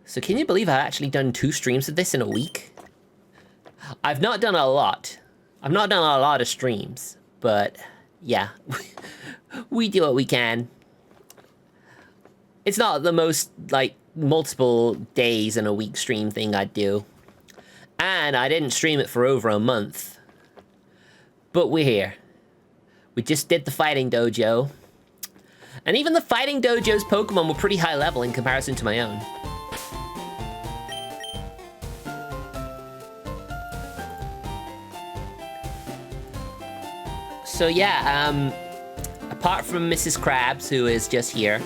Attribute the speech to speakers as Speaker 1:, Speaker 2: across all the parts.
Speaker 1: So can you believe I've actually done 2 streams of this in a week? I've not done a lot. I've not done a lot of streams, but yeah, we do what we can. It's not the most, like, multiple days in a week stream thing I'd do. And I didn't stream it for over a month. But we're here. We just did the Fighting Dojo. And even the Fighting Dojo's Pokemon were pretty high level in comparison to my own. So yeah, apart from Mrs. Krabs, who is just here,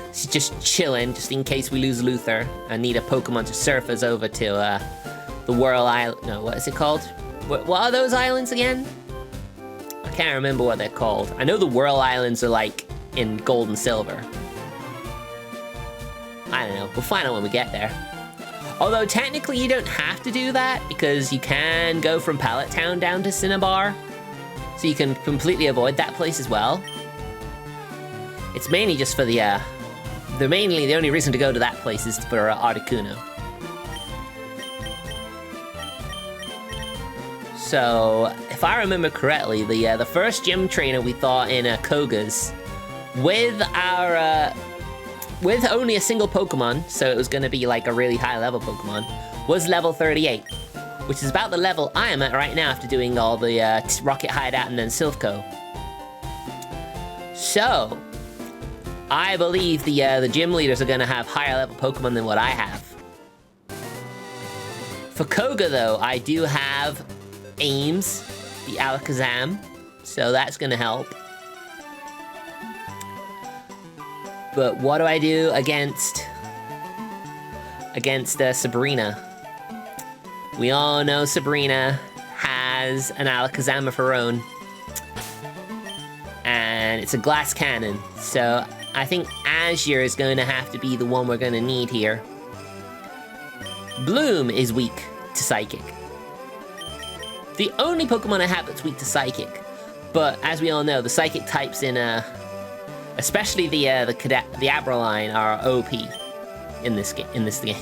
Speaker 1: she's just chilling, just in case we lose Luther and need a Pokemon to surf us over to the Whirl Island. No, what is it called? What are those islands again? I can't remember what they're called. I know the Whirl Islands are like in gold and silver. I don't know. We'll find out when we get there. Although technically you don't have to do that because you can go from Pallet Town down to Cinnabar. So you can completely avoid that place as well. It's mainly just for the only reason to go to that place is for Articuno. So, if I remember correctly, the first gym trainer we fought in Koga's with only a single Pokemon, so it was going to be like a really high level Pokemon, was level 38, which is about the level I am at right now after doing all the Rocket Hideout and then Silphco. So, I believe the gym leaders are going to have higher level Pokemon than what I have. For Koga, though, I do have Ames, the Alakazam, so that's going to help. But what do I do against Sabrina? We all know Sabrina has an Alakazam of her own. And it's a glass cannon, so I think Azure is going to have to be the one we're going to need here. Bloom is weak to Psychic. The only Pokemon I have that's weak to Psychic. But as we all know, the Psychic types in especially the Abraline are OP in this game.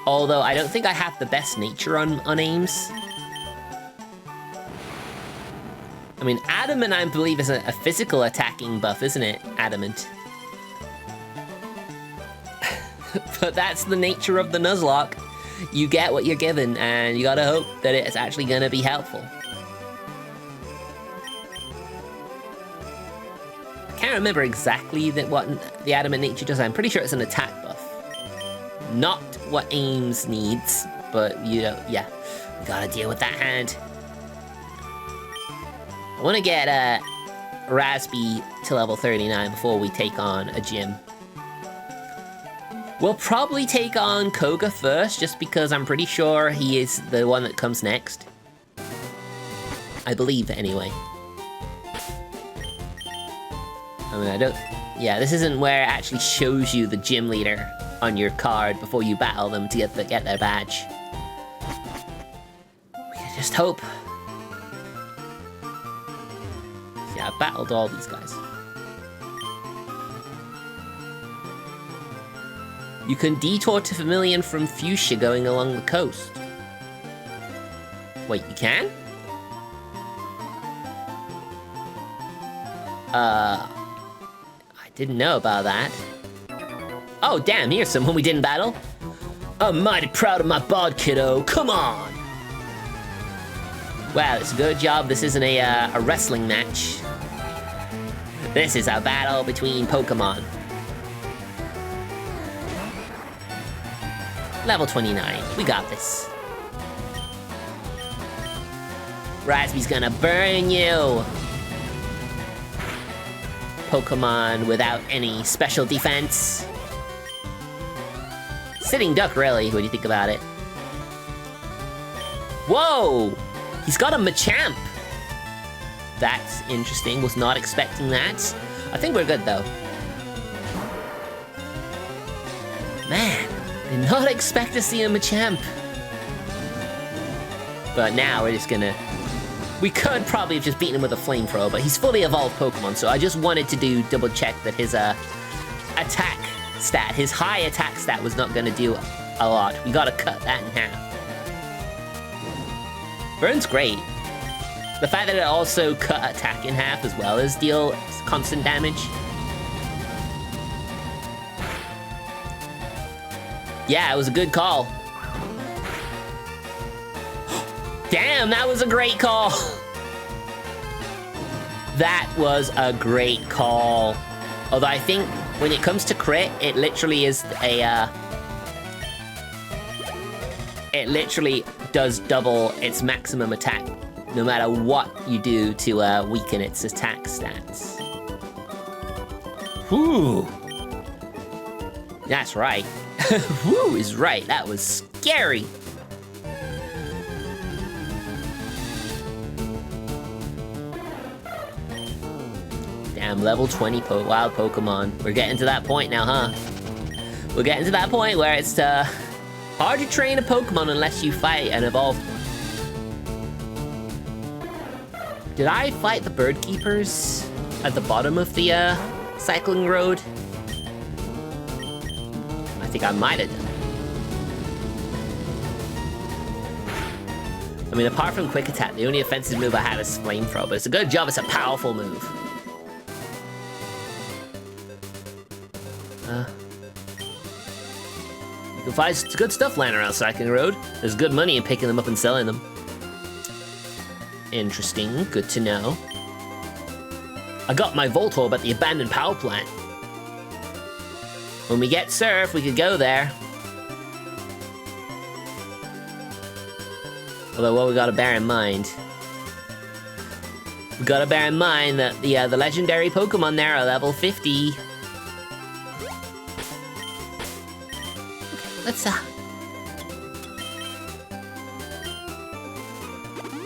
Speaker 1: Although I don't think I have the best nature on Ames. I mean, Adamant, I believe, is a physical attacking buff, isn't it? Adamant. But that's the nature of the Nuzlocke. You get what you're given, and you gotta hope that it's actually gonna be helpful. I can't remember exactly what the Adamant nature does. I'm pretty sure it's an attack buff. Not what Ames needs, but you know, yeah, we gotta deal with that hand. I want to get Raspy to level 39 before we take on a gym. We'll probably take on Koga first, just because I'm pretty sure he is the one that comes next. I believe, anyway. I mean, yeah, this isn't where it actually shows you the gym leader on your card before you battle them to get their badge. We can just hope. Yeah, I've battled all these guys. You can detour to Vermilion from Fuchsia going along the coast. Wait, you can? I didn't know about that. Oh, damn, here's someone we didn't battle. I'm mighty proud of my bod, kiddo. Come on! Well, it's a good job this isn't a wrestling match. This is a battle between Pokemon. Level 29. We got this. Raspy's gonna burn you. Pokemon without any special defense. Sitting Duck, really, what do you think about it? Whoa! He's got a Machamp! That's interesting, was not expecting that. I think we're good, though. Man, did not expect to see a Machamp. But now we're just gonna... We could probably have just beaten him with a Flamethrower, but he's fully evolved Pokemon, so I just wanted to double check that his attack stat. His high attack stat was not gonna do a lot. We gotta cut that in half. Burn's great. The fact that it also cut attack in half as well as deal constant damage. Yeah, it was a good call. Damn, that was a great call. That was a great call. Although I think when it comes to crit, it literally is a, it literally does double its maximum attack, no matter what you do to weaken its attack stats. Whew. That's right. Whew is right, that was scary. Damn, level 20 wild Pokemon. We're getting to that point now, huh? We're getting to that point where it's hard to train a Pokemon unless you fight an evolved one. Did I fight the bird keepers at the bottom of the cycling road? I think I might have done it. I mean, apart from quick attack, the only offensive move I had is flamethrower, but it's a good job, it's a powerful move. You can find good stuff lying around Cycling Road. There's good money in picking them up and selling them. Interesting, good to know. I got my Voltorb at the abandoned power plant. When we get Surf, we could go there. Although what we gotta bear in mind, that the legendary Pokemon there are level 50.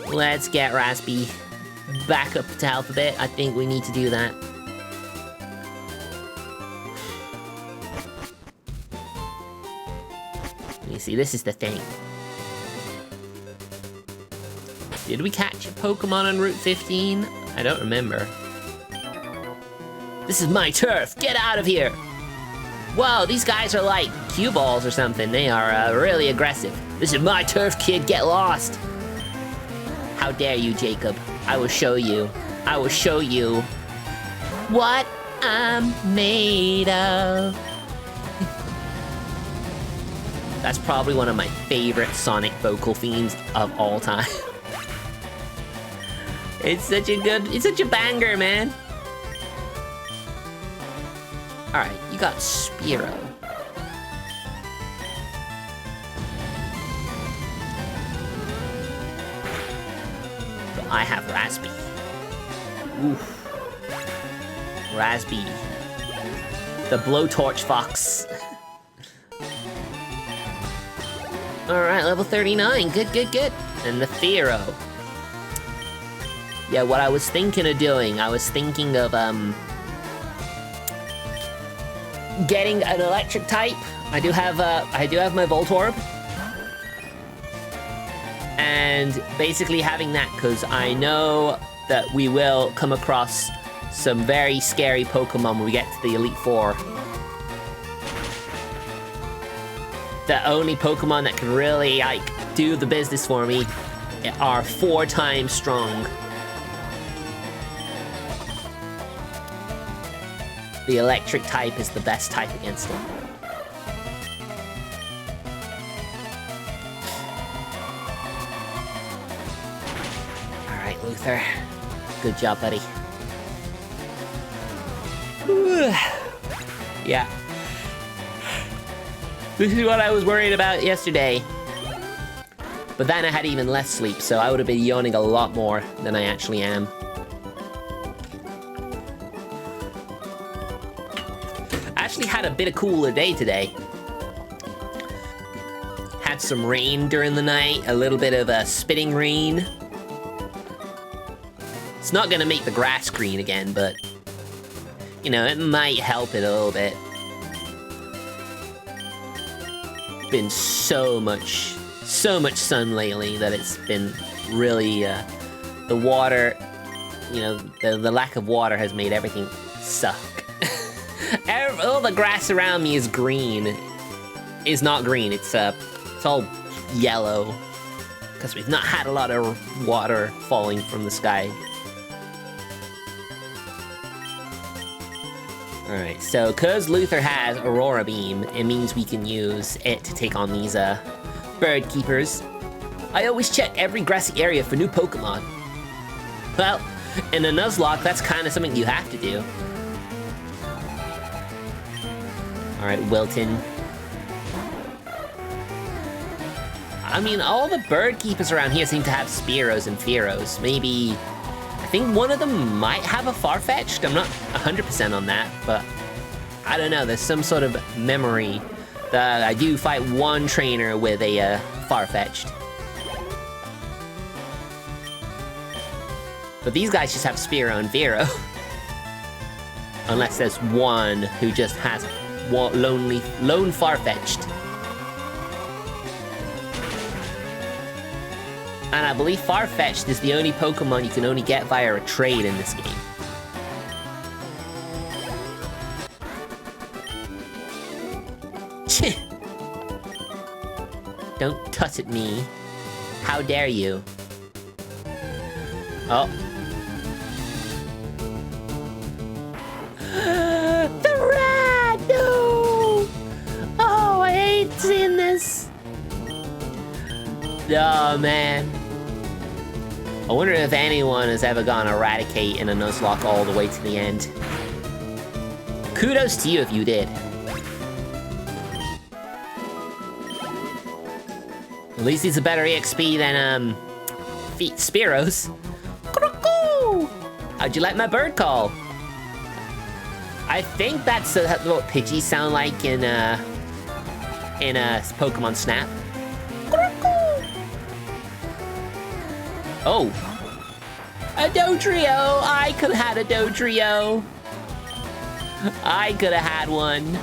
Speaker 1: Let's get Raspy back up to health a bit. I think we need to do that. You see, this is the thing. Did we catch a Pokemon on Route 15? I don't remember. This is my turf! Get out of here! Whoa, these guys are like cue balls or something. They are really aggressive. This is my turf, kid. Get lost. How dare you, Jacob? I will show you. I will show you what I'm made of. That's probably one of my favorite Sonic vocal themes of all time. It's such a banger, man. All right, you got Spearow. But I have Raspy. Oof. Raspy. The Blowtorch Fox. All right, level 39. Good, good, good. And the Theero. Yeah, what I was thinking of doing, I was thinking of, getting an electric type. I do have my Voltorb. And basically having that, because I know that we will come across some very scary Pokemon when we get to the Elite Four. The only Pokemon that can really, like, do the business for me are 4 times strong. The electric type is the best type against them. All right, Luther. Good job, buddy. Yeah. This is what I was worried about yesterday. But then I had even less sleep, so I would have been yawning a lot more than I actually am. Had a bit of cooler day today. Had some rain during the night, a little bit of a spitting rain. It's not gonna make the grass green again, but you know, it might help it a little bit. Been so much sun lately that it's been really, the water, you know, the lack of water has made everything suck. All the grass around me is green. Is not green, it's all yellow. Because we've not had a lot of water falling from the sky. Alright, so because Luther has Aurora Beam, it means we can use it to take on these bird keepers. I always check every grassy area for new Pokemon. Well, in a Nuzlocke, that's kind of something you have to do. Alright, Wilton. I mean, all the bird keepers around here seem to have Spearows and Fearows. Maybe... I think one of them might have a Farfetch'd. I'm not 100% on that, but... I don't know, there's some sort of memory that I do fight one trainer with a Farfetch'd. But these guys just have Spearow and Fearow. Unless there's one who just has lone Farfetch'd. And I believe Farfetch'd is the only Pokemon you can only get via a trade in this game. Don't tut at me. How dare you? Oh. The rat! No! Oh, I hate seeing this. Oh, man. I wonder if anyone has ever gone Eradicate in a Nuzlocke all the way to the end. Kudos to you if you did. At least he's a better EXP than, Spearows. How'd you like my bird call? I think that's what Pidgeys sound like in Pokemon Snap. Oh. A Dodrio! I could have had a Dodrio. I could have had one.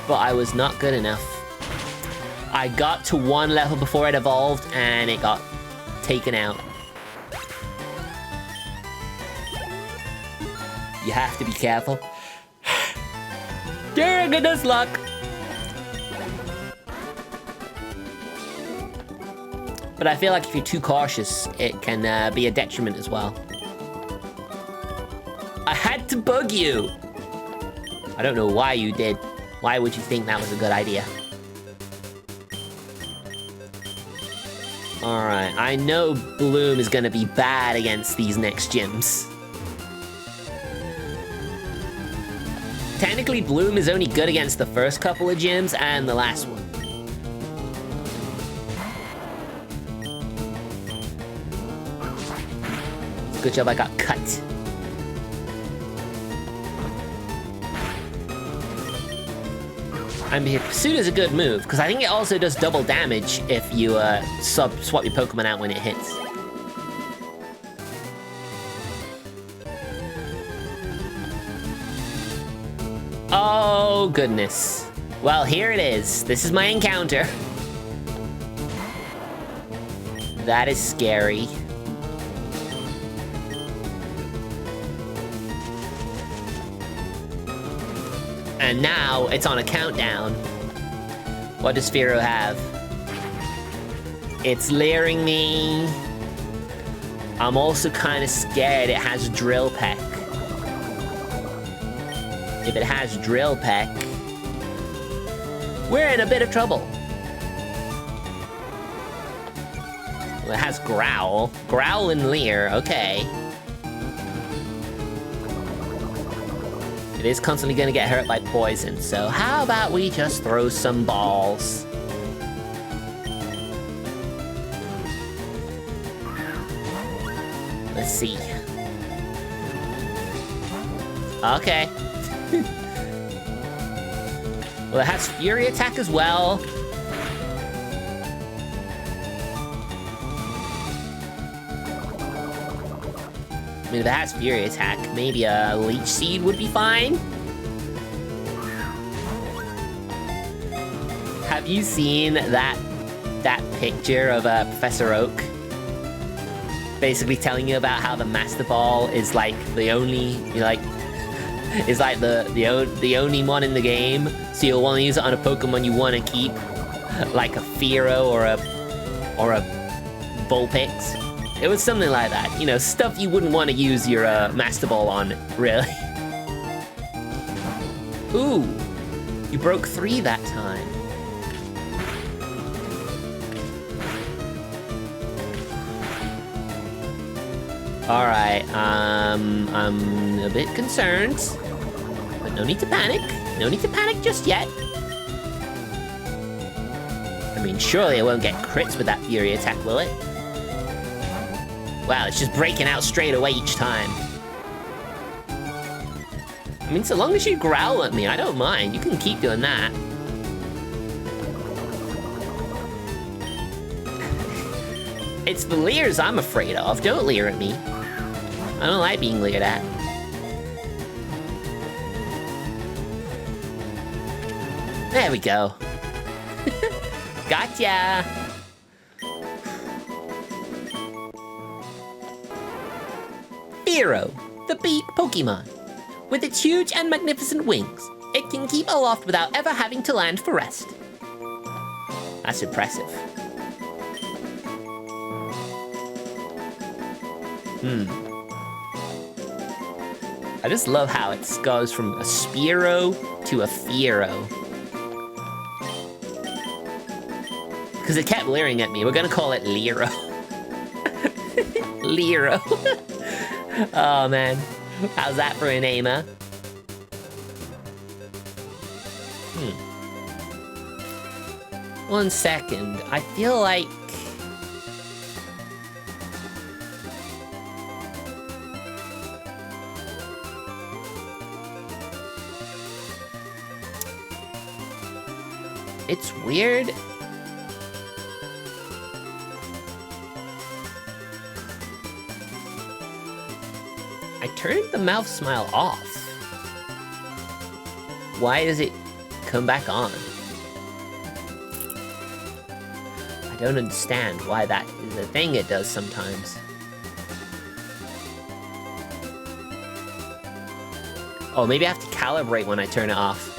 Speaker 1: But I was not good enough. I got to one level before it evolved, and it got taken out. You have to be careful. During a Nuzlocke. But I feel like if you're too cautious, it can be a detriment as well. I had to bug you! I don't know why you did. Why would you think that was a good idea? Alright, I know Bloom is gonna be bad against these next gyms. Technically, Bloom is only good against the first couple of gyms and the last one. Good job I got cut. I mean, Pursuit is a good move, because I think it also does double damage if you swap your Pokemon out when it hits. Oh, goodness. Well, here it is. This is my encounter. That is scary. And now, it's on a countdown. What does Fearow have? It's leering me. I'm also kind of scared it has Drill Peck. If it has Drill Peck, we're in a bit of trouble. Well, it has Growl. Growl and Leer, okay. It is constantly gonna get hurt by poison, so how about we just throw some balls? Let's see. Okay. Well, it has Fury Attack as well. I mean, if it has Fury Attack, maybe a Leech Seed would be fine. Have you seen that picture of Professor Oak? basically telling you about how the Master Ball is like the only, is like the only one in the game. So you'll want to use it on a Pokemon you want to keep, like a Fearow or a Vulpix. It was something like that, you know, stuff you wouldn't want to use your Master Ball on, really. Ooh, you broke 3 that time. All right, I'm a bit concerned, but no need to panic. No need to panic just yet. I mean, surely it won't get crits with that Fury attack, will it? Wow, it's just breaking out straight away each time. I mean, so long as you growl at me, I don't mind. You can keep doing that. It's the leers I'm afraid of. Don't leer at me. I don't like being leered at. There we go. Gotcha! Fearow, the bee Pokemon. With its huge and magnificent wings, it can keep aloft without ever having to land for rest. That's impressive. I just love how it goes from a Spearow to a Fearow. Because it kept leering at me. We're gonna call it Lero. Lero. Oh man, how's that for a name, huh? One second, I feel like... It's weird. I turned the mouth smile off. Why does it come back on? I don't understand why that is a thing it does sometimes. Oh, maybe I have to calibrate when I turn it off.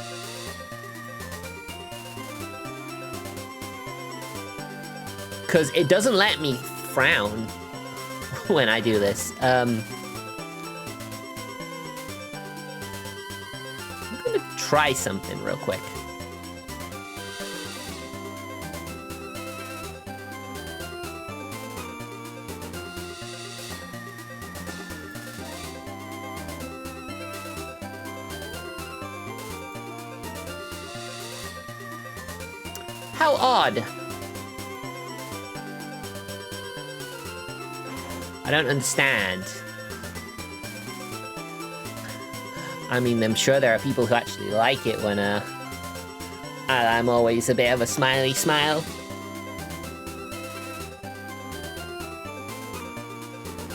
Speaker 1: Because it doesn't let me frown when I do this. I'm gonna try something real quick. How odd. I don't understand. I mean, I'm sure there are people who actually like it when I'm always a bit of a smiley smile.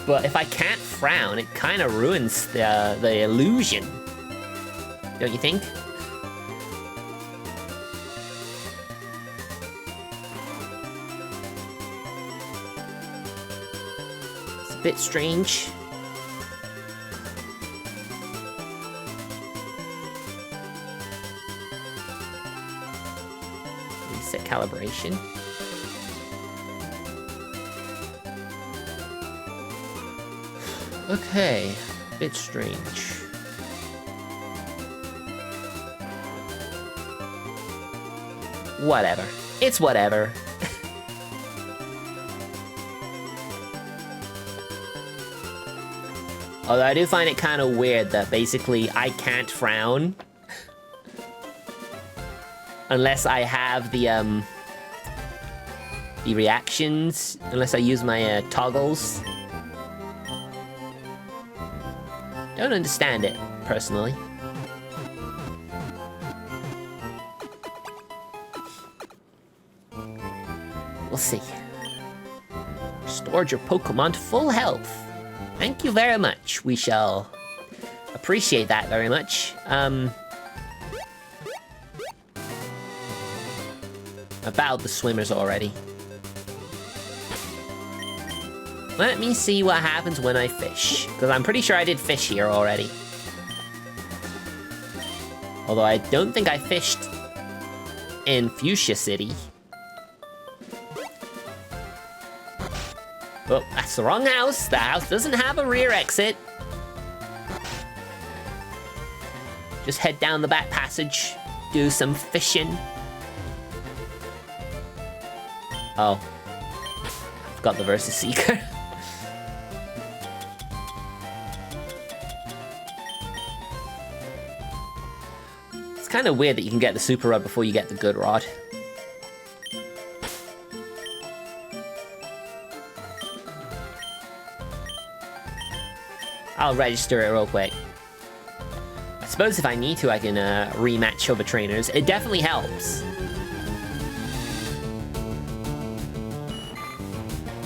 Speaker 1: But if I can't frown, it kind of ruins the illusion. Don't you think? Bit strange. Reset calibration. Okay, bit strange. Whatever. It's whatever. Although I do find it kind of weird that basically I can't frown unless I have the reactions, unless I use my toggles. Don't understand it, personally. We'll see. Restored your Pokemon to full health. Thank you very much. We shall appreciate that very much. I bowed the swimmers already. Let me see what happens when I fish. Because I'm pretty sure I did fish here already. Although I don't think I fished in Fuchsia City. Oh, that's the wrong house. The house doesn't have a rear exit. Just head down the back passage, do some fishing. Oh, forgot the Versus Seeker. It's kind of weird that you can get the super rod before you get the good rod. I'll register it real quick. I suppose if I need to, I can rematch other trainers. It definitely helps.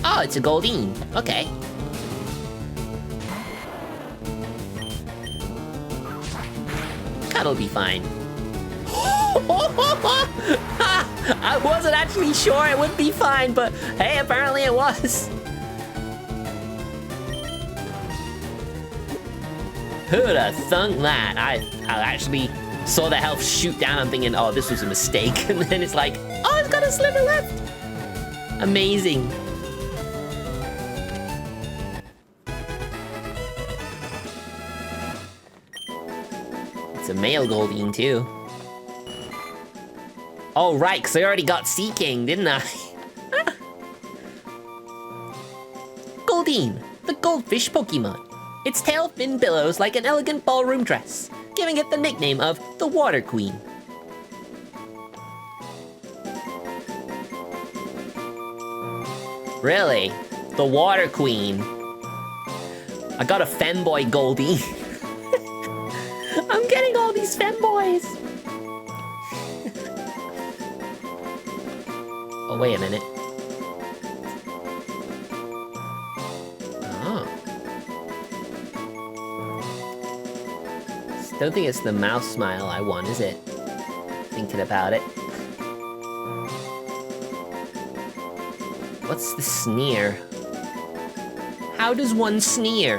Speaker 1: Oh, it's a Goldeen. Okay. That'll be fine. I wasn't actually sure it would be fine, but hey, apparently it was. Who'd have thunk that? I actually saw the health shoot down. I'm thinking, oh, this was a mistake. And then it's like, oh, it's got a sliver left. Amazing. It's a male Goldeen, too. Oh, right, because I already got Sea King, didn't I? Goldeen, the goldfish Pokemon. Its tail fin billows like an elegant ballroom dress, giving it the nickname of the Water Queen. Really? The Water Queen? I got a femboy Goldie. I'm getting all these femboys. Oh, wait a minute. Don't think it's the mouse smile I want, is it? Thinking about it. What's the sneer? How does one sneer?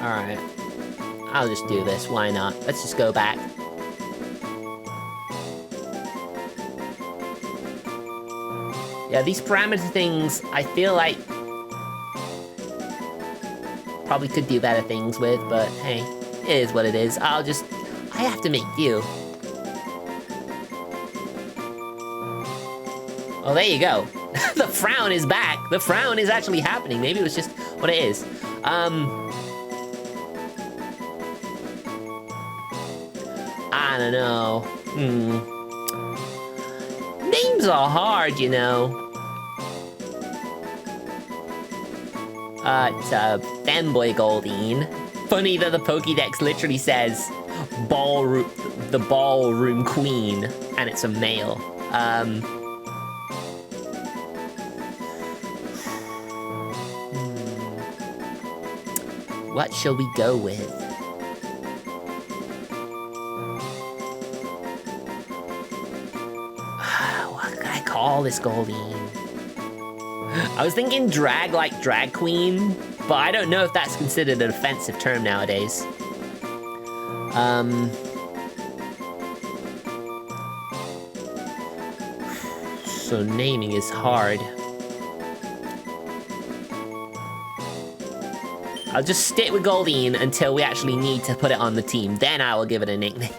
Speaker 1: Alright. I'll just do this, why not? Let's just go back. Yeah, these parameter things, I feel like probably could do better things with, but hey, it is what it is. I have to make do. Oh, there you go. The frown is back. The frown is actually happening. Maybe it was just what it is. I don't know. Names are hard, you know. It's a fanboy Goldeen. Funny that the Pokédex literally says the ballroom queen, and it's a male. What shall we go with? What can I call this Goldeen? I was thinking drag like drag queen, but I don't know if that's considered an offensive term nowadays. So naming is hard. I'll just stick with Goldeen until we actually need to put it on the team. Then I will give it a nickname.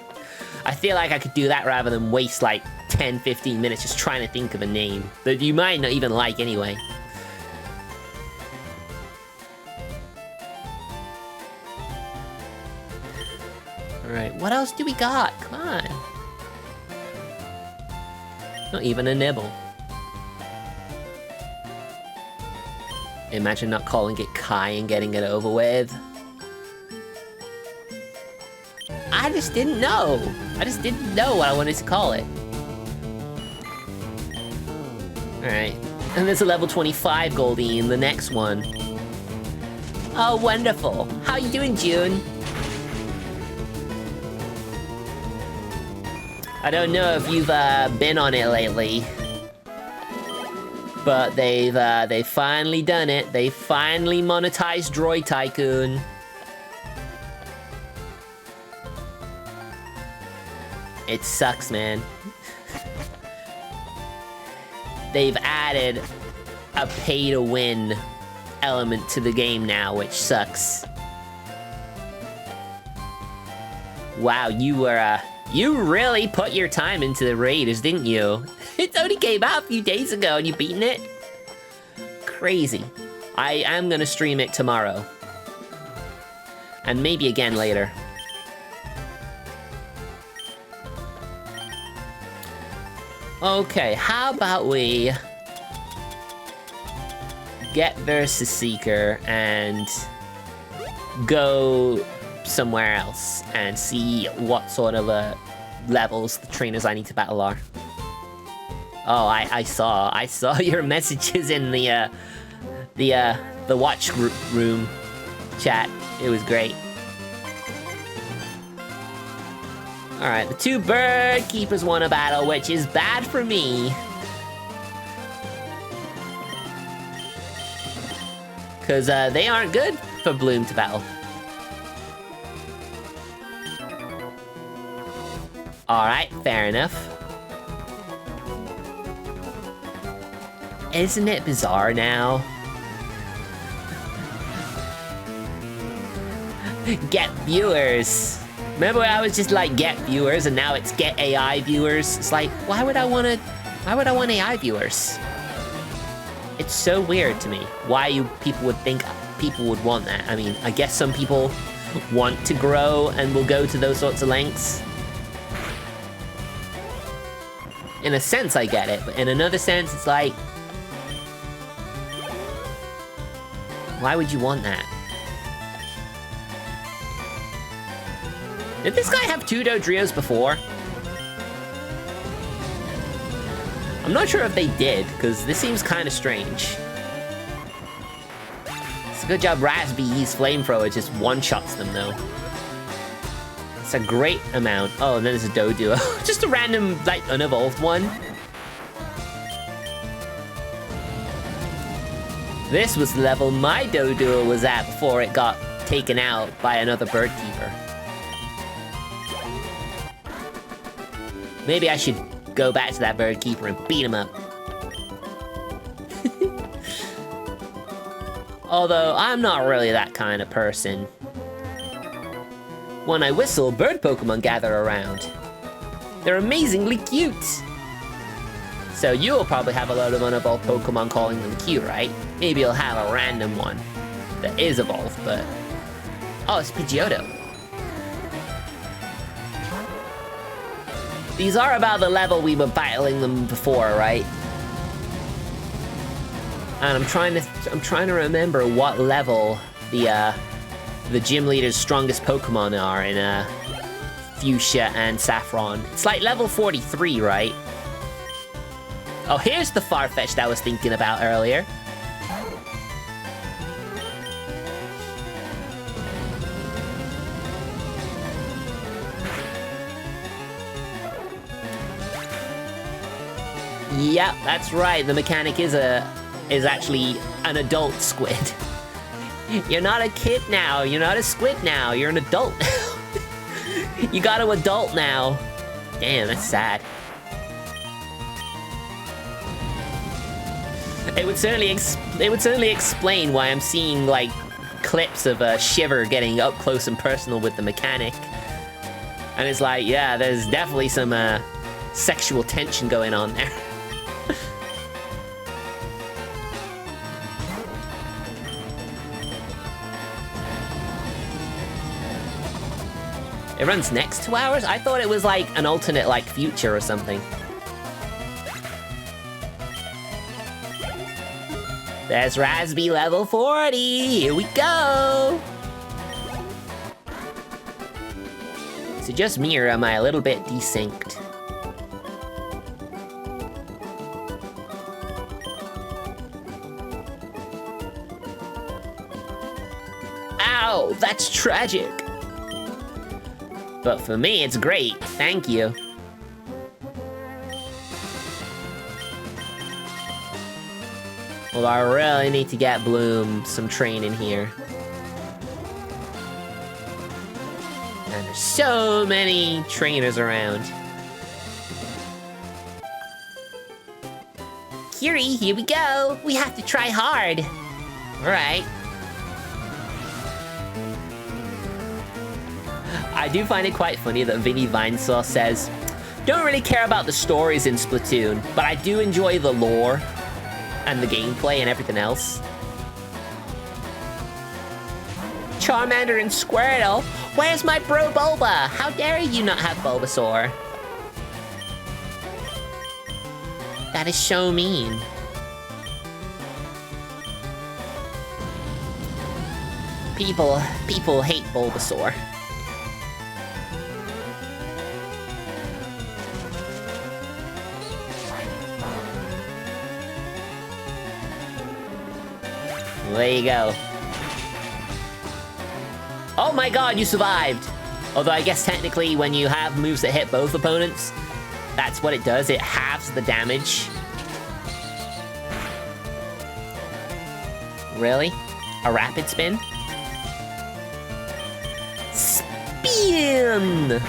Speaker 1: I feel like I could do that rather than waste like 10-15 minutes just trying to think of a name that you might not even like anyway. Alright, what else do we got? Come on. Not even a nibble. Imagine not calling it Kai and getting it over with. I just didn't know. I just didn't know what I wanted to call it. Alright. And there's a level 25 Goldeen, the next one. Oh, wonderful. How you doing, June? I don't know if you've been on it lately, but they've finally done it. They finally monetized Droid Tycoon. It sucks, man. They've added a pay-to-win element to the game now, which sucks. Wow, you really put your time into the Raiders, didn't you? It only came out a few days ago and you've beaten it? Crazy. I am gonna stream it tomorrow. And maybe again later. Okay, how about we get versus Seeker and go somewhere else and see what sort of levels the trainers I need to battle are. Oh, I saw your messages in the watch room chat. It was great. All right, the 2 bird keepers won a battle, which is bad for me. Because they aren't good for Bloom to battle. All right, fair enough. Isn't it bizarre now? Get viewers. Remember when I was just like, get viewers, and now it's get AI viewers? It's like, why would I want AI viewers? It's so weird to me why people would think people would want that. I mean, I guess some people want to grow and will go to those sorts of lengths. In a sense, I get it, but in another sense, it's like, why would you want that? Did this guy have 2 Dodrios before? I'm not sure if they did, because this seems kind of strange. It's a good job Raspy's flamethrower just one-shots them, though. It's a great amount. Oh, and then there's a Doduo. Just a random, like, unevolved one. This was the level my Doduo was at before it got taken out by another bird keeper. Maybe I should go back to that bird keeper and beat him up. Although, I'm not really that kind of person. When I whistle, bird Pokemon gather around. They're amazingly cute. So you'll probably have a lot of unevolved Pokemon calling them cute, right? Maybe you'll have a random one that is evolved, but... Oh, it's Pidgeotto. These are about the level we were battling them before, right? And I'm trying to remember what level the gym leader's strongest Pokemon are in Fuchsia and Saffron. It's like level 43, right? Oh, here's the Farfetch'd I was thinking about earlier. Yep, that's right. The mechanic is actually an adult squid. You're not a kid now. You're not a squid now. You're an adult. You got to adult now. Damn, that's sad. It would certainly explain why I'm seeing like clips of Shiver getting up close and personal with the mechanic. And it's like, yeah, there's definitely some sexual tension going on there. It runs next 2 hours? I thought it was like an alternate like future or something. There's Raspy level 40, here we go! Is it just me or am I a little bit desynced? Ow, that's tragic! But for me, it's great, thank you. Well, I really need to get Bloom some training here. And there's so many trainers around. Kiri, here we go. We have to try hard. All right. I do find it quite funny that Vinny Vinesauce says, don't really care about the stories in Splatoon, but I do enjoy the lore and the gameplay and everything else. Charmander and Squirtle? Where's my bro Bulba? How dare you not have Bulbasaur? That is so mean. People hate Bulbasaur. There you go. Oh my god, you survived! Although I guess technically when you have moves that hit both opponents, that's what it does, it halves the damage. Really? A rapid spin? Spin!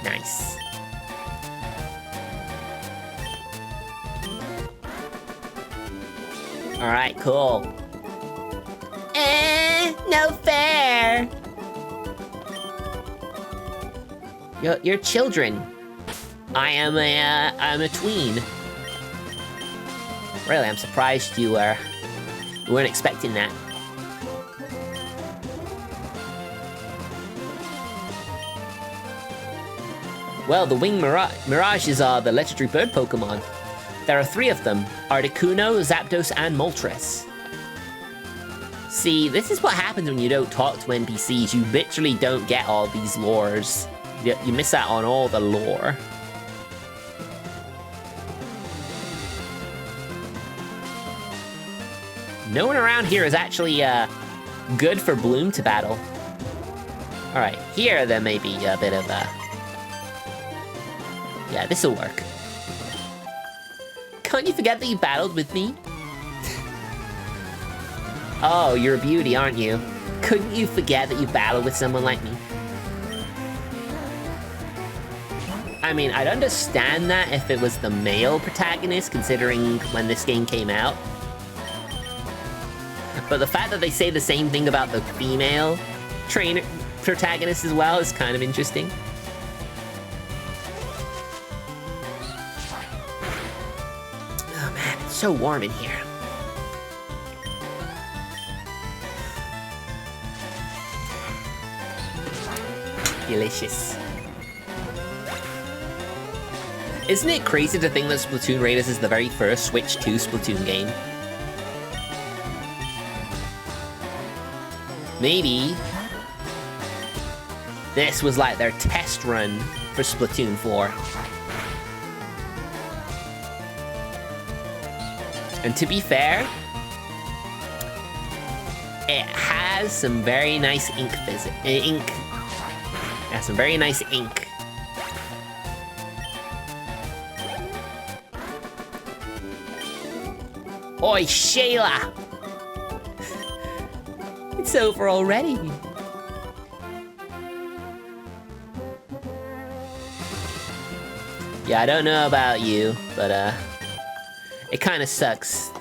Speaker 1: Nice. Alright, cool. No fair! You're children. I'm a tween. Really, I'm surprised you weren't expecting that. Well, the winged mirages are the legendary bird Pokemon. There are 3 of them, Articuno, Zapdos, and Moltres. See, this is what happens when you don't talk to NPCs. You literally don't get all these lores. You miss out on all the lore. No one around here is actually good for Bloom to battle. Alright, here there may be a bit of a... Yeah, this'll work. Can't you forget that you battled with me? Oh, you're a beauty, aren't you? Couldn't you forget that you battled with someone like me? I mean, I'd understand that if it was the male protagonist, considering when this game came out. But the fact that they say the same thing about the female trainer protagonist as well is kind of interesting. Oh man, it's so warm in here. Delicious. Isn't it crazy to think that Splatoon Raiders is the very first Switch 2 Splatoon game? Maybe this was like their test run for Splatoon 4. And to be fair, it has some very nice ink. It has some very nice ink. Oi, Shayla! It's over already. Yeah, I don't know about you, but it kind of sucks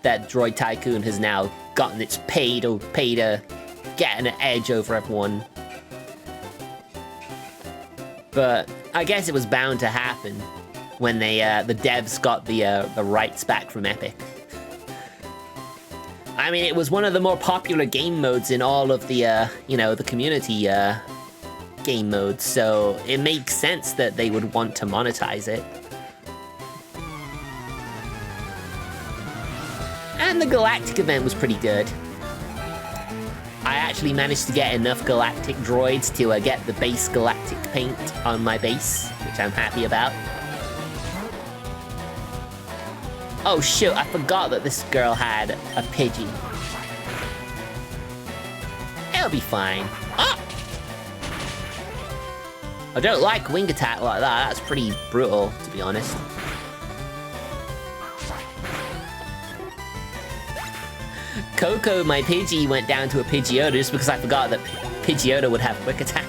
Speaker 1: that Droid Tycoon has now gotten its pay to get an edge over everyone. But I guess it was bound to happen when they the devs got the rights back from Epic. I mean, it was one of the more popular game modes in all of the you know, the community game modes, so it makes sense that they would want to monetize it. And the Galactic event was pretty good. I actually managed to get enough Galactic droids to get the base Galactic paint on my base, which I'm happy about. Oh shoot, I forgot that this girl had a Pidgey. It'll be fine. Ah! I don't like wing attack like that, that's pretty brutal, to be honest. Coco, my Pidgey, went down to a Pidgeotto just because I forgot that Pidgeotto would have Quick Attack.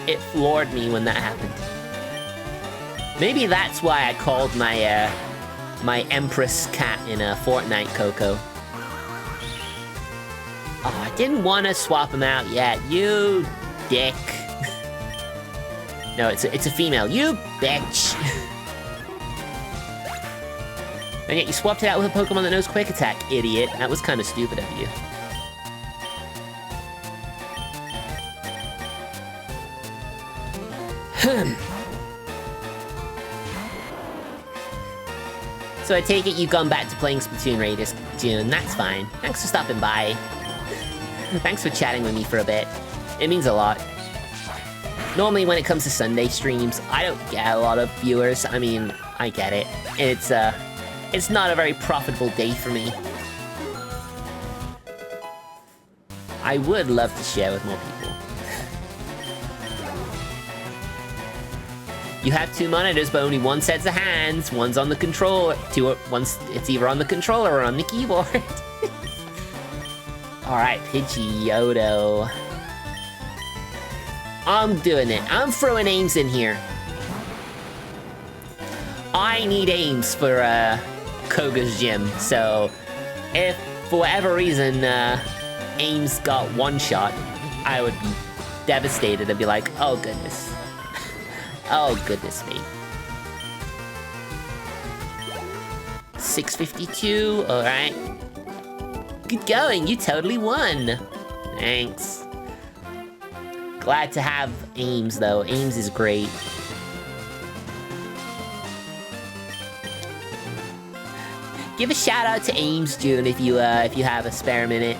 Speaker 1: It floored me when that happened. Maybe that's why I called my my Empress cat in a Fortnite Coco. Oh, I didn't want to swap him out yet. You dick. No, it's a female. You bitch. And yet you swapped it out with a Pokemon that knows Quick Attack, idiot. That was kind of stupid of you. So I take it you've gone back to playing Splatoon Raid this June. That's fine. Thanks for stopping by. Thanks for chatting with me for a bit. It means a lot. Normally when it comes to Sunday streams, I don't get a lot of viewers. I mean, I get it. It's not a very profitable day for me. I would love to share with more people. You have two monitors, but only one sets of hands. One's on the controller. It's either on the controller or on the keyboard. Alright, Pidgeotto. I'm doing it. I'm throwing aims in here. I need aims for Koga's gym, so if for whatever reason aims got one shot, I would be devastated and be like, oh goodness. Oh goodness me. 652, alright. Good going, you totally won. Thanks. Glad to have Ames though, Ames is great. Give a shout out to Ames, June, if you have a spare minute.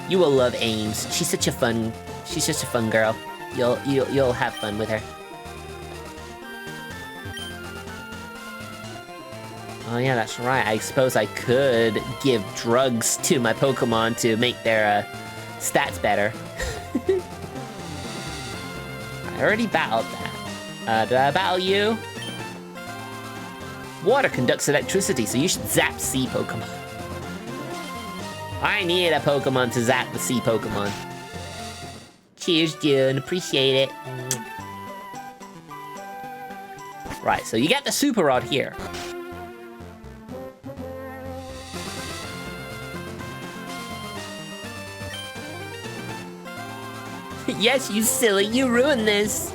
Speaker 1: You will love Ames. She's such a fun girl. You'll have fun with her. Oh yeah, that's right. I suppose I could give drugs to my Pokemon to make their stats better. I already battled that. Did I battle you? Water conducts electricity, so you should zap sea Pokemon. I need a Pokemon to zap the sea Pokemon. Cheers, June. Appreciate it. Right, so you get the Super Rod here. Yes, you silly. You ruined this.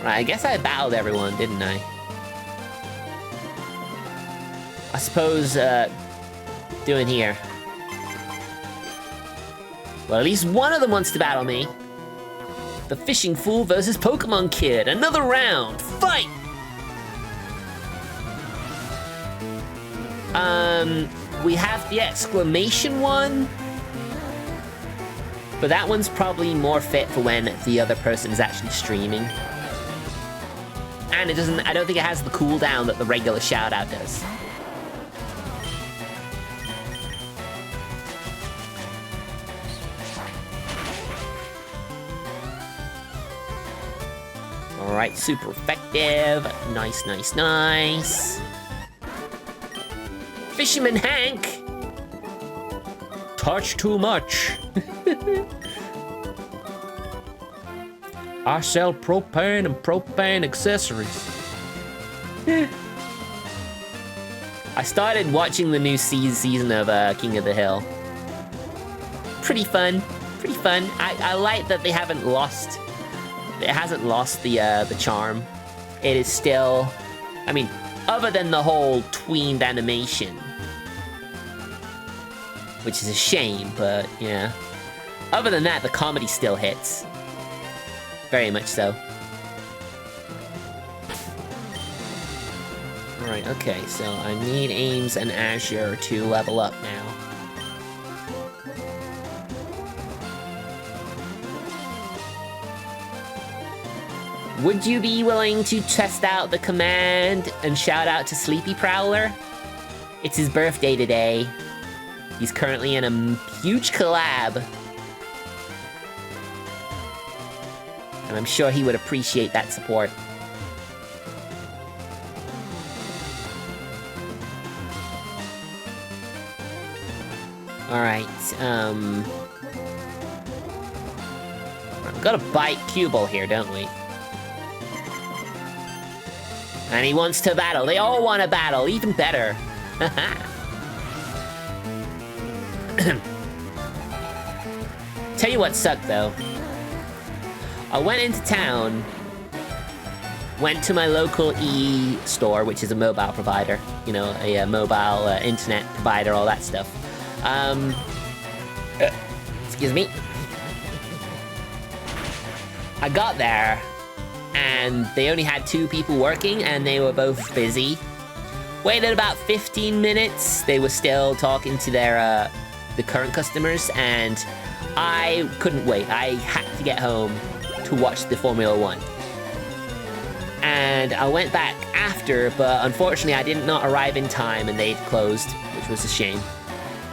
Speaker 1: Right, I guess I battled everyone, didn't I? I suppose, doing here. Well, at least one of them wants to battle me. The Fishing Fool versus Pokemon Kid. Another round. Fight! We have the exclamation one. But that one's probably more fit for when the other person is actually streaming. And I don't think it has the cooldown that the regular shout-out does. Alright, super effective. Nice, nice, nice. Fisherman Hank! Touch too much. I sell propane and propane accessories. I started watching the new season of King of the Hill. Pretty fun, pretty fun. I like that they haven't lost. It hasn't lost the charm. It is still, I mean, other than the whole tweened animation, which is a shame, but yeah. Other than that, the comedy still hits. Very much so. Alright, okay, so I need Ames and Azure to level up now. Would you be willing to test out the command and shout out to Sleepy Prowler? It's his birthday today. He's currently in a huge collab. And I'm sure he would appreciate that support. Alright, we've got a bite cue ball here, don't we? And he wants to battle. They all want to battle, even better. Tell you what sucked, though. I went into town, went to my local e-store, which is a mobile provider, you know, a mobile internet provider, all that stuff. Excuse me. I got there, and they only had 2 people working, and they were both busy. Waited about 15 minutes. They were still talking to their the current customers, and I couldn't wait. I had to get home to watch the Formula 1. And I went back after, but unfortunately I did not arrive in time, and they'd closed, which was a shame.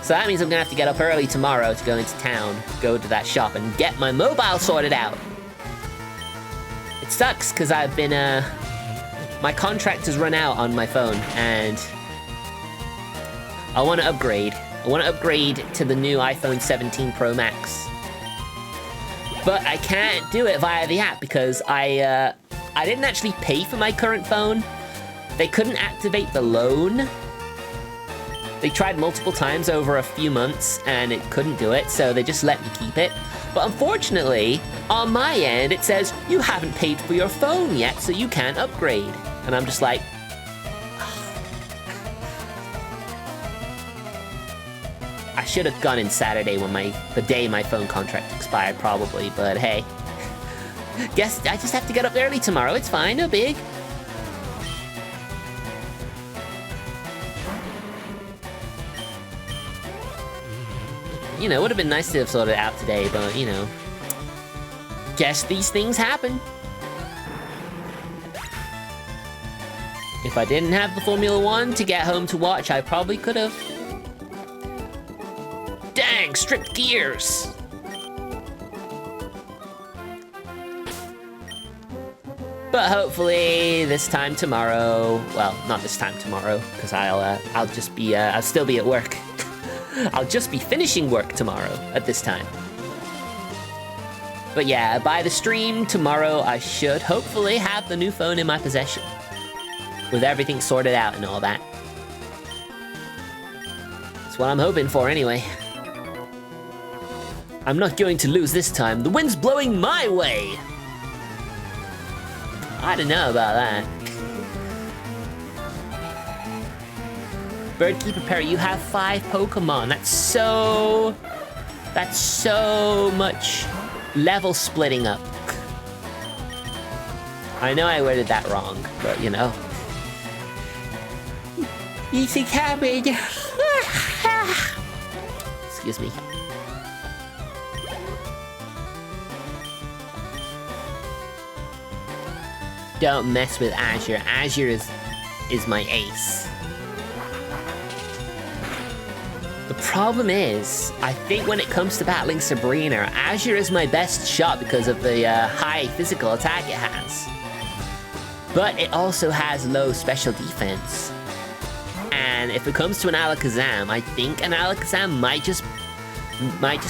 Speaker 1: So that means I'm gonna have to get up early tomorrow to go into town, go to that shop, and get my mobile sorted out. It sucks, because I've been, my contract has run out on my phone, and I want to upgrade. I want to upgrade to the new iPhone 17 Pro Max. But I can't do it via the app, because I didn't actually pay for my current phone. They couldn't activate the loan. They tried multiple times over a few months, and it couldn't do it, so they just let me keep it. But unfortunately, on my end, it says, you haven't paid for your phone yet, so you can't upgrade. And I'm just like... I should have gone in Saturday when the day my phone contract expired, probably, but hey. Guess I just have to get up early tomorrow, it's fine, no big. You know, it would have been nice to have sorted it out today, but, you know. Guess these things happen. If I didn't have the Formula 1 to get home to watch, I probably could have. Dang, stripped gears! But hopefully this time tomorrow, well, not this time tomorrow, because I'll still be at work. I'll just be finishing work tomorrow at this time. But yeah, by the stream tomorrow, I should hopefully have the new phone in my possession. With everything sorted out and all that. That's what I'm hoping for anyway. I'm not going to lose this time. The wind's blowing my way! I don't know about that. Birdkeeper Perry, you have 5 Pokemon. That's so much level splitting up. I know I worded that wrong, but you know. Easy cabbage. Excuse me. Don't mess with Azure. Azure is my ace. The problem is, I think when it comes to battling Sabrina, Azure is my best shot because of the high physical attack it has. But it also has low special defense. And if it comes to an Alakazam, I think an Alakazam might just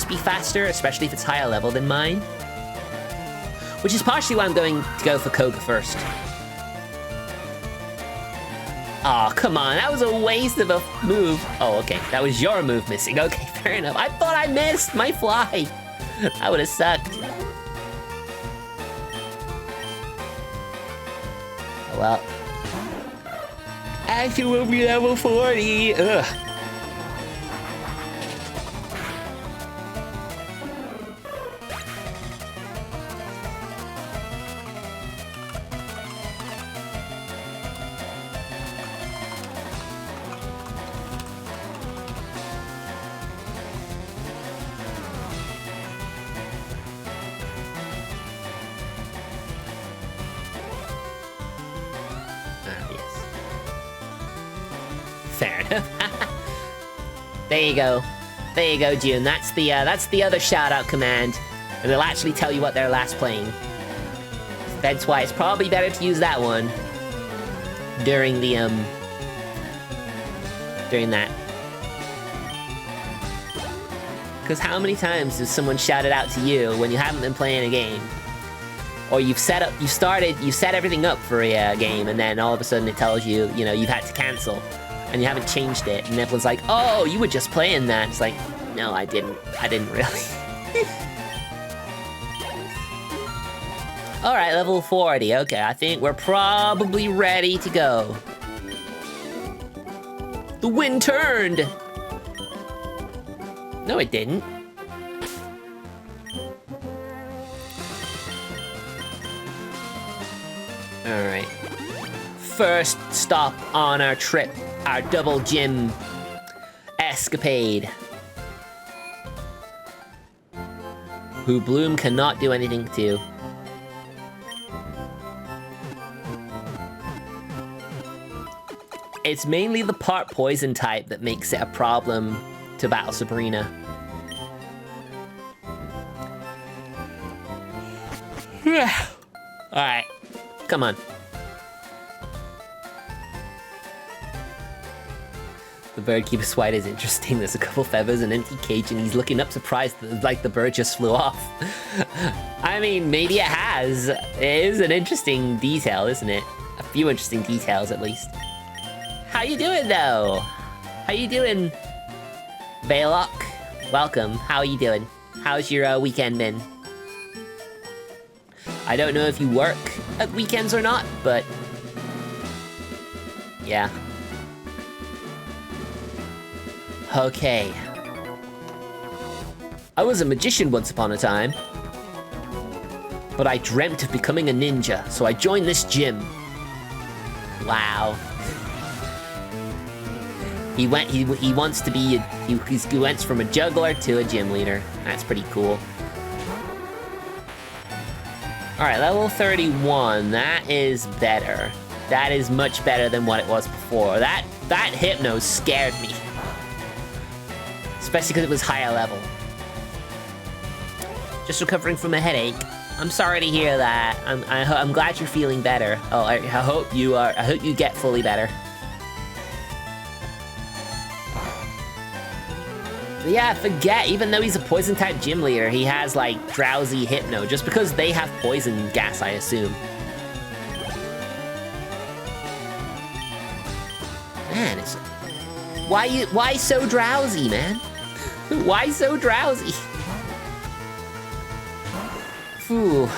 Speaker 1: be faster, especially if it's higher level than mine. Which is partially why I'm going to go for Koga first. Aw, oh, come on, that was a waste of a move. Oh, okay, that was your move missing. Okay, fair enough. I thought I missed my fly. That would have sucked. Oh, well. Actually, will be level 40. Ugh. Fair enough. There you go. There you go, June. That's the other shout-out command. And it'll actually tell you what they're last playing. That's why it's probably better to use that one during the, during that. Because how many times has someone shouted out to you when you haven't been playing a game? Or you've set everything up for a game, and then all of a sudden it tells you, you know, you've had to cancel, and you haven't changed it, and everyone's like, oh, you were just playing that. It's like, no, I didn't really. All right, level 40. Okay, I think we're probably ready to go. The wind turned. No, it didn't. All right. First stop on our trip, our double gym escapade. Who Bloom cannot do anything to. It's mainly the part poison type that makes it a problem to battle Sabrina. Alright, come on. The bird keeper's white is interesting. There's a couple feathers, an empty cage, and he's looking up surprised that, like, the bird just flew off. I mean, maybe it has. It is an interesting detail, isn't it? A few interesting details, at least. How you doing, though? How you doing, Veloc? Welcome. How are you doing? How's your weekend been? I don't know if you work at weekends or not, but yeah. Okay. I was a magician once upon a time, but I dreamt of becoming a ninja, so I joined this gym. Wow. He wants to be, he went from a juggler to a gym leader. That's pretty cool. All right, level 31, that is better. That is much better than what it was before. That Hypno scared me. Especially because it was higher level. Just recovering from a headache. I'm sorry to hear that. I'm glad you're feeling better. Oh, I hope you are. I hope you get fully better. But yeah, forget, even though he's a poison type gym leader, he has like drowsy Hypno, just because they have poison gas, I assume. Man, it's... Why so drowsy, man? Why so drowsy? Phew.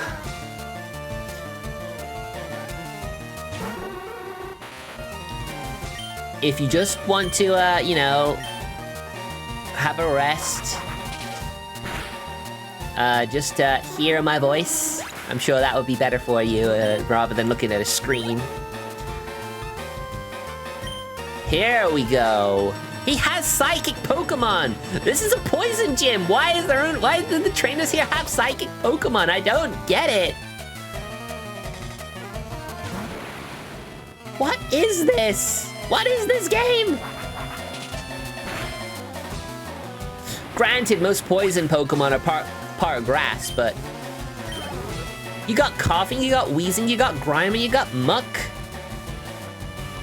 Speaker 1: If you just want to, you know, have a rest, just hear my voice. I'm sure that would be better for you, rather than looking at a screen. Here we go. He has psychic Pokemon. This is a poison gym. Why do the trainers here have psychic Pokemon? I don't get it. What is this? What is this game? Granted, most poison Pokemon are part grass, but you got coughing, you got wheezing, you got grimy, you got muck.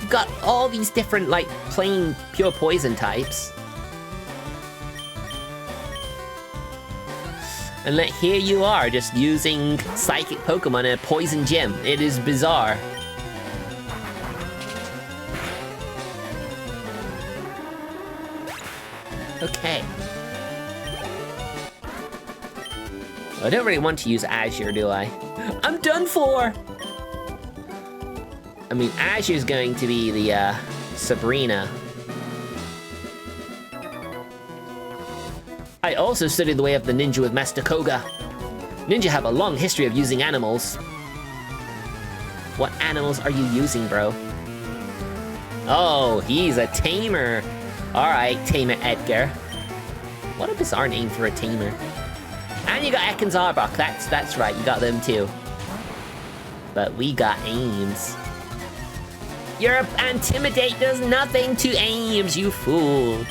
Speaker 1: You got all these different, like, plain pure poison types. And here you are, just using psychic Pokemon in a poison gym. It is bizarre. Okay. I don't really want to use Azure, do I? I'm done for! I mean, Azure's going to be the, Sabrina. I also studied the way of the ninja with Master Koga. Ninja have a long history of using animals. What animals are you using, bro? Oh, he's a tamer. Alright, Tamer Edgar. What a bizarre name for a tamer. And you got Ekans Arbok, that's right, you got them too. But we got Ames. Your Intimidate does nothing to Ames, you fool.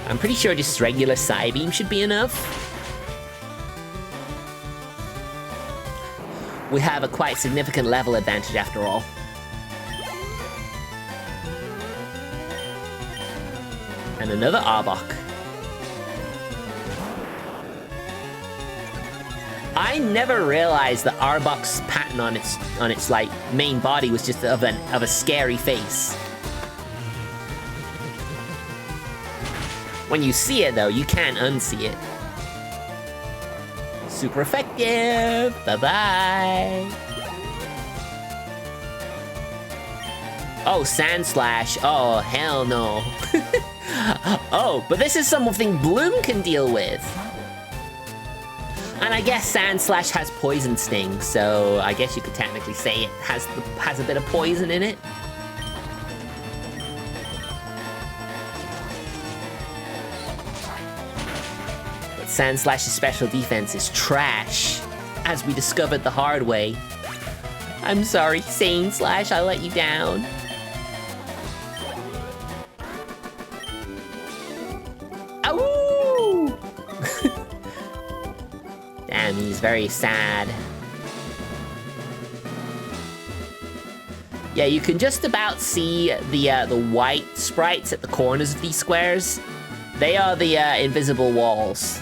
Speaker 1: I'm pretty sure just regular Psybeam should be enough. We have a quite significant level advantage after all. And another Arbok. I never realized the Arbok's pattern on its like main body was just of a scary face. When you see it though, you can't unsee it. Super effective. Bye-bye. Oh, Sand Slash. Oh, hell no. Oh, but this is something Bloom can deal with. And I guess Sand Slash has Poison Sting, so I guess you could technically say it has a bit of poison in it. But Sand Slash's special defense is trash, as we discovered the hard way. I'm sorry, Sand Slash, I let you down. Ow! Damn, he's very sad. Yeah, you can just about see the white sprites at the corners of these squares. They are the invisible walls.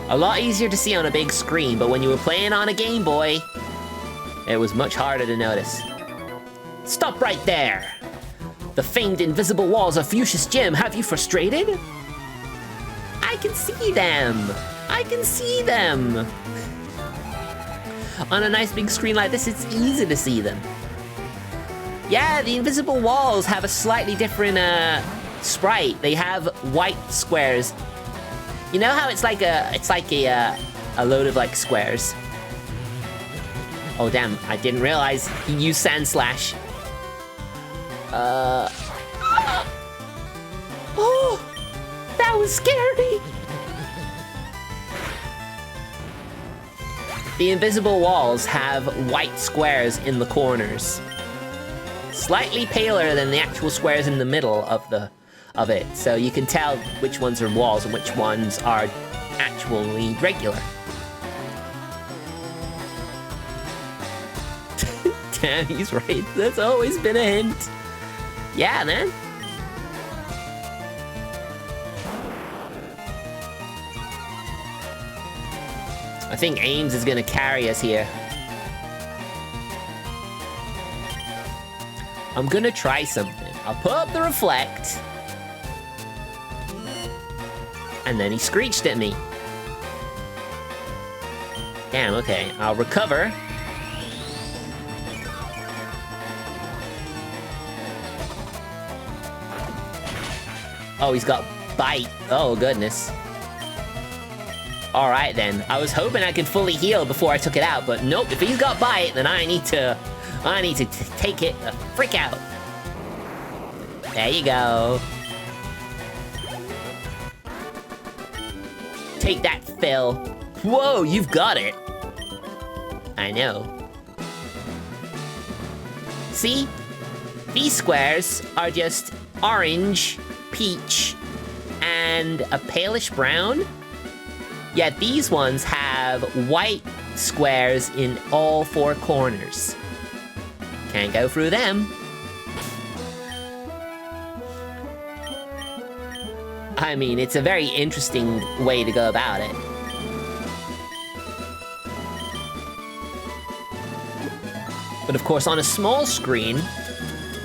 Speaker 1: A lot easier to see on a big screen, but when you were playing on a Game Boy, it was much harder to notice. Stop right there! The famed invisible walls of Fuchsia's Gym have you frustrated? I can see them! I can see them! On a nice big screen like this, it's easy to see them. Yeah, the invisible walls have a slightly different sprite. They have white squares. You know how it's like a load of like squares? Oh damn, I didn't realize he used Sand Slash. Oh, that was scary. The invisible walls have white squares in the corners. Slightly paler than the actual squares in the middle of it, so you can tell which ones are walls and which ones are actually regular. Damn, he's right. That's always been a hint. Yeah, man. I think Ames is gonna carry us here. I'm gonna try something. I'll put up the reflect. And then he screeched at me. Damn, okay. I'll recover. Oh, he's got bite. Oh, goodness. All right, then. I was hoping I could fully heal before I took it out, but nope. If he's got bite, then I need to take it the frick out. There you go. Take that, Phil. Whoa, you've got it. I know. See? These squares are just orange, peach, and a palish brown. Yet these ones have white squares in all four corners. Can't go through them. I mean, it's a very interesting way to go about it. But of course, on a small screen,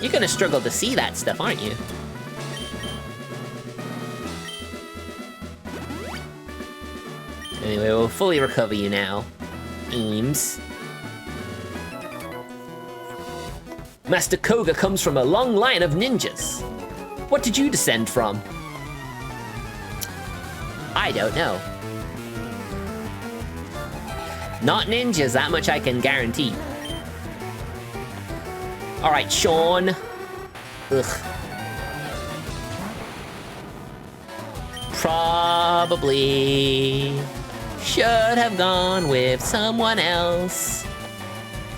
Speaker 1: you're gonna struggle to see that stuff, aren't you? Anyway, we'll fully recover you now, Eames. Master Koga comes from a long line of ninjas. What did you descend from? I don't know. Not ninjas, that much I can guarantee. All right, Sean. Ugh. Probably should have gone with someone else.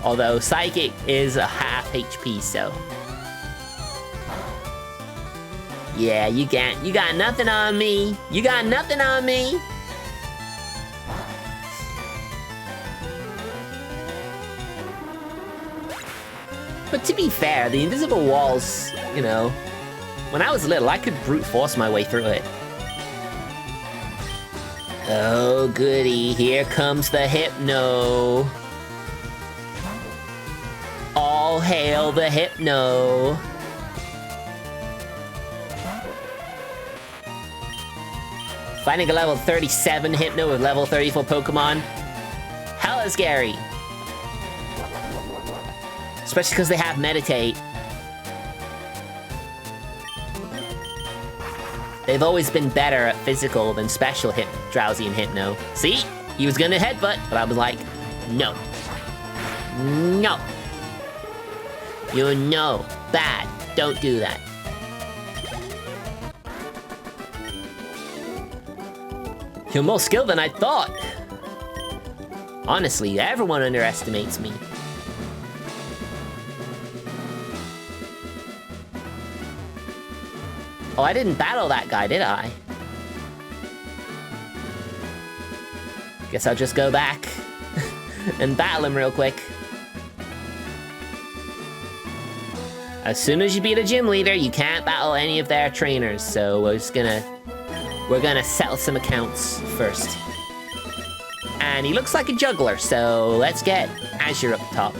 Speaker 1: Although Psychic is a half HP, so. Yeah, you got nothing on me. You got nothing on me. But to be fair, the invisible walls, you know, when I was little, I could brute force my way through it. Oh, goody, here comes the Hypno. All hail the Hypno. Finding a level 37 Hypno with level 34 Pokemon, hella scary. Especially because they have Meditate. They've always been better at physical than special Drowsy and Hypno. See? He was gonna headbutt, but I was like, no. No. You know, bad. Don't do that. You're more skilled than I thought. Honestly, everyone underestimates me. Oh, I didn't battle that guy, did I? Guess I'll just go back and battle him real quick. As soon as you beat a gym leader, you can't battle any of their trainers, so we're gonna settle some accounts first. And he looks like a juggler, so let's get Azure up top.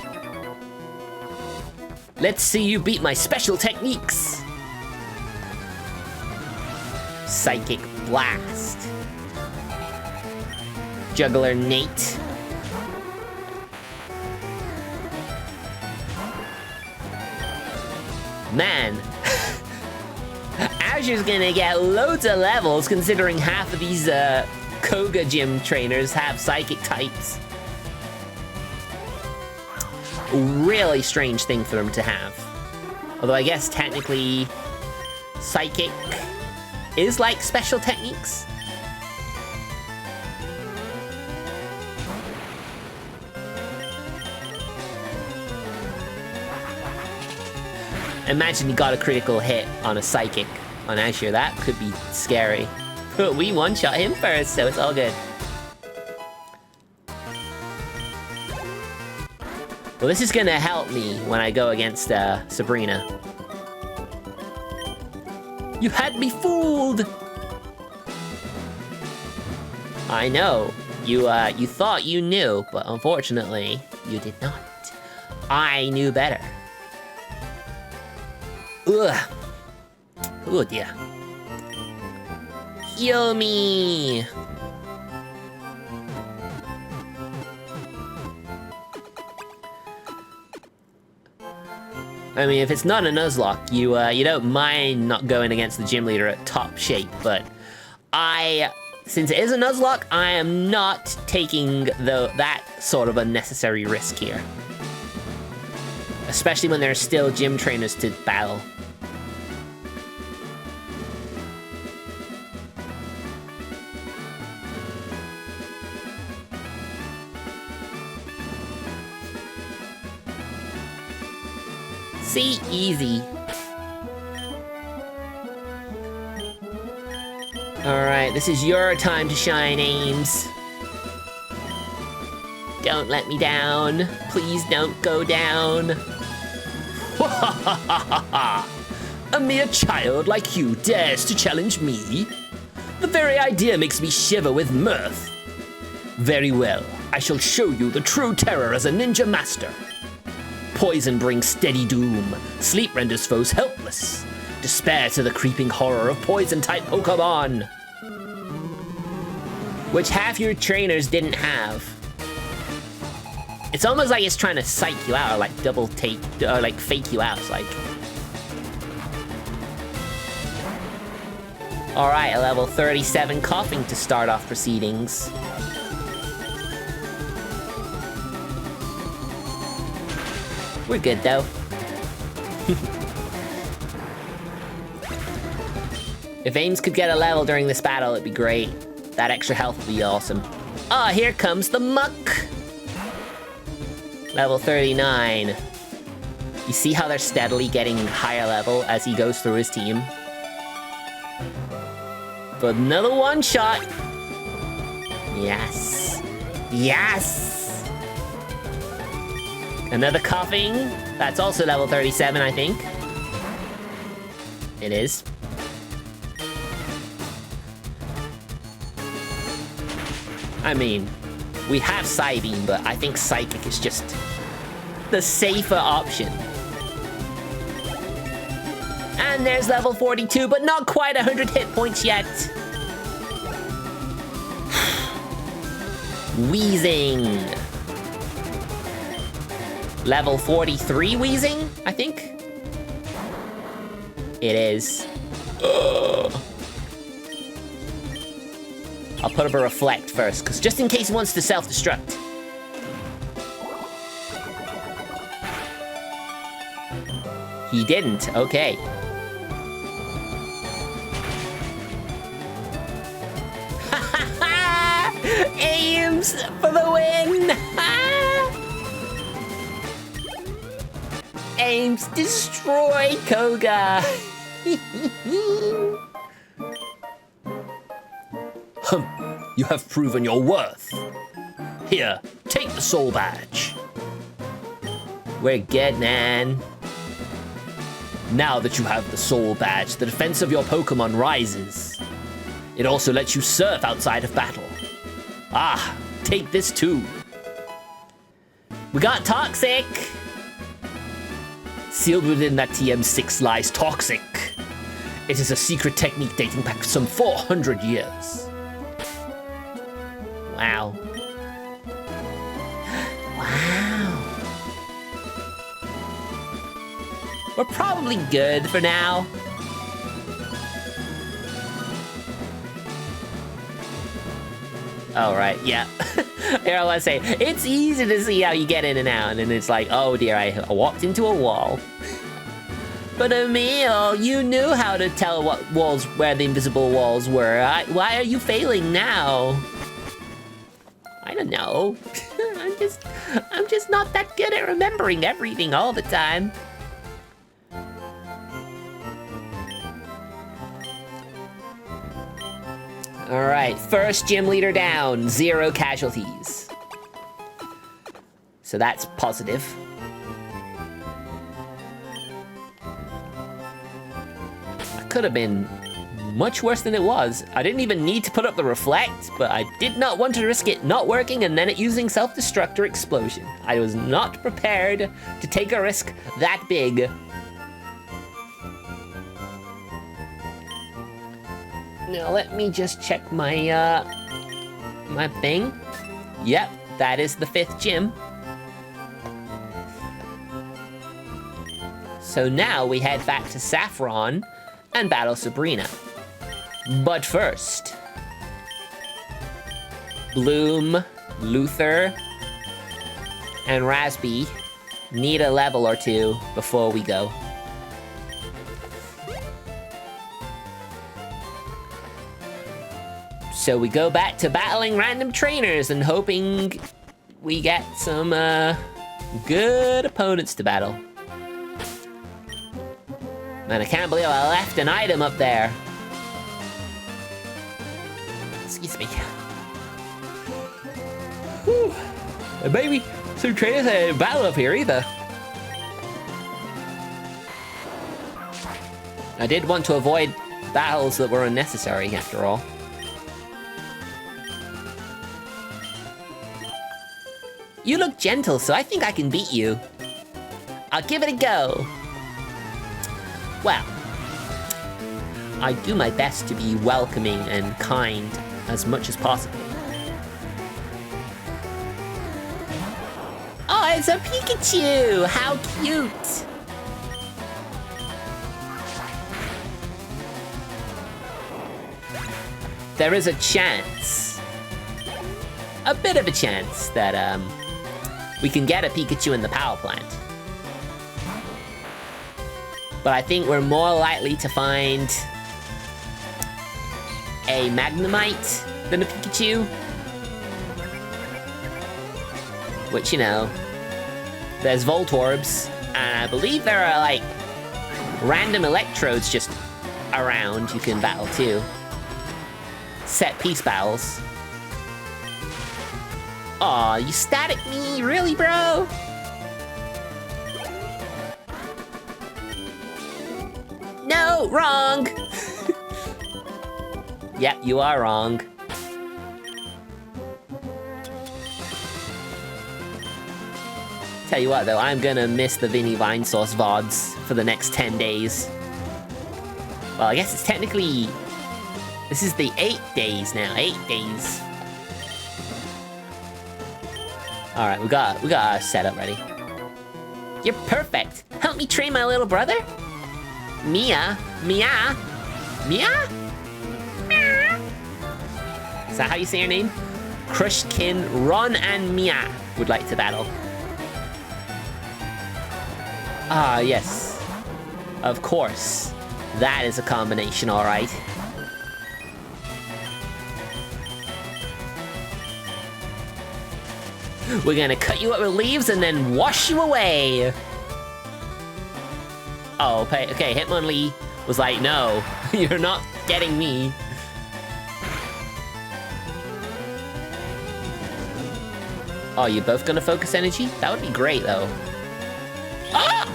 Speaker 1: Let's see you beat my special techniques. Psychic Blast. Juggler Nate. Man, Azure's gonna get loads of levels considering half of these Koga gym trainers have psychic types. A really strange thing for them to have. Although I guess technically psychic is like special techniques. Imagine you got a critical hit on a psychic on Azure. That could be scary. But we one-shot him first, so it's all good. Well, this is gonna help me when I go against Sabrina. You had me fooled! I know. You thought you knew, but unfortunately, you did not. I knew better. Ugh. Oh dear. Heal me! I mean, if it's not a Nuzlocke, you don't mind not going against the gym leader at top shape, but since it is a Nuzlocke, I am not taking that sort of unnecessary risk here. Especially when there are still gym trainers to battle. See, easy. Alright, this is your time to shine, Ames. Don't let me down. Please don't go down. A mere child like you dares to challenge me? The very idea makes me shiver with mirth. Very well, I shall show you the true terror as a ninja master. Poison brings steady doom. Sleep renders foes helpless. Despair to the creeping horror of poison-type Pokemon. Which half your trainers didn't have. It's almost like it's trying to psych you out, or like double take, or like fake you out. It's like... Alright, a level 37 coughing to start off proceedings. We're good, though. If Ames could get a level during this battle, it'd be great. That extra health would be awesome. Ah, here comes the Muck! Level 39. You see how they're steadily getting higher level as he goes through his team? But another one-shot! Yes! Yes! Another coughing. That's also level 37, I think. It is. I mean, we have Psybeam, but I think Psychic is just the safer option. And there's level 42, but not quite 100 hit points yet. Wheezing. Level 43 Wheezing, I think. It is. Ugh. I'll put up a Reflect first, because just in case he wants to self-destruct. He didn't, okay. Aims for the win! Aims destroy Koga! You have proven your worth. Here, take the soul badge. We're good, man. Now that you have the soul badge, the defense of your Pokemon rises. It also lets you surf outside of battle. Ah, take this too. We got Toxic. Sealed within that TM6 lies Toxic. It is a secret technique dating back some 400 years. Wow. Wow. We're probably good for now. Oh, right, yeah. Here, I want to say, it's easy to see how you get in and out, and then it's like, oh dear, I walked into a wall. But Emil, you knew how to tell what walls, where the invisible walls were. Why are you failing now? I don't know. I'm just not that good at remembering everything all the time. All right, first gym leader down, 0 casualties. So that's positive. It could have been much worse than it was. I didn't even need to put up the Reflect, but I did not want to risk it not working and then it using self-destruct or explosion. I was not prepared to take a risk that big. Now let me just check my my thing. Yep, that is the 5th gym. So now we head back to Saffron and battle Sabrina. But first, Bloom, Luther, and Raspy need a level or 2 before we go. So we go back to battling random trainers and hoping we get some good opponents to battle. Man, I can't believe I left an item up there. Excuse me. Whew. Maybe some trainers had a battle up here either. I did want to avoid battles that were unnecessary after all. You look gentle, so I think I can beat you. I'll give it a go. Well, I do my best to be welcoming and kind as much as possible. Oh, it's a Pikachu! How cute! There is a chance, a bit of a chance, that we can get a Pikachu in the power plant. But I think we're more likely to find a Magnemite than a Pikachu. Which, you know, there's Voltorbs, and I believe there are, like, random Electrodes just around you can battle, too. Set-piece battles. Aw, you static me? Really, bro? No, wrong! Yep, you are wrong. Tell you what though, I'm gonna miss the Vinny Vine Sauce VODs for the next 10 days. Well, I guess it's technically... This is the 8 days now, 8 days. Alright, we got our setup ready. You're perfect! Help me train my little brother? Mia? Mia? Mia? Is that how you say your name? Crushkin, Ron, and Mia would like to battle. Ah, yes. Of course. That is a combination, alright. We're gonna cut you up with leaves and then wash you away. Oh, okay, Hitmonlee was like, no, you're not getting me. Oh, you're both gonna focus energy? That would be great, though. Ah!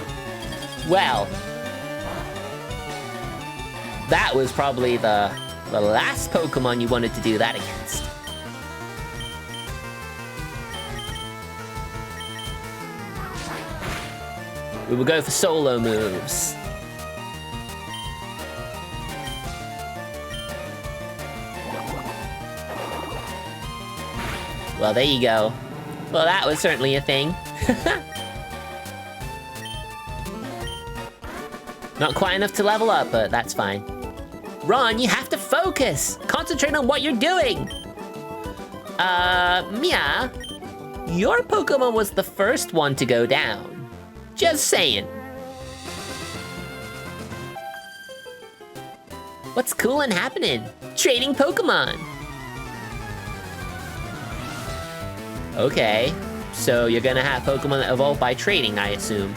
Speaker 1: Well. That was probably the last Pokemon you wanted to do that against. We will go for solo moves. Well, there you go. Well, that was certainly a thing. Not quite enough to level up, but that's fine. Ron, you have to focus! Concentrate on what you're doing! Mia? Your Pokemon was the first one to go down. Just saying. What's cool and happening? Trading Pokemon! Okay, so you're gonna have Pokemon that evolve by trading, I assume.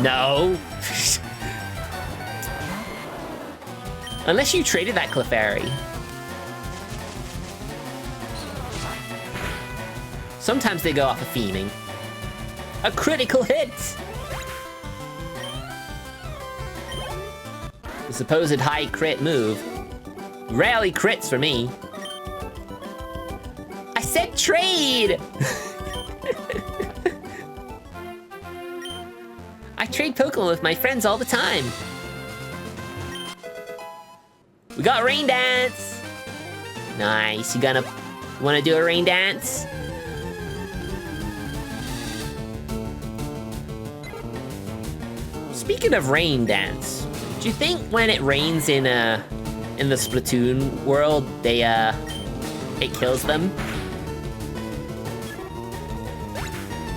Speaker 1: No! Unless you traded that Clefairy. Sometimes they go off of theming. A critical hit! The supposed high crit move. Rarely crits for me. I said trade! I trade Pokemon with my friends all the time. We got Rain Dance! Nice, you wanna do a Rain Dance? Speaking of Rain Dance, do you think when it rains in the Splatoon world, it kills them?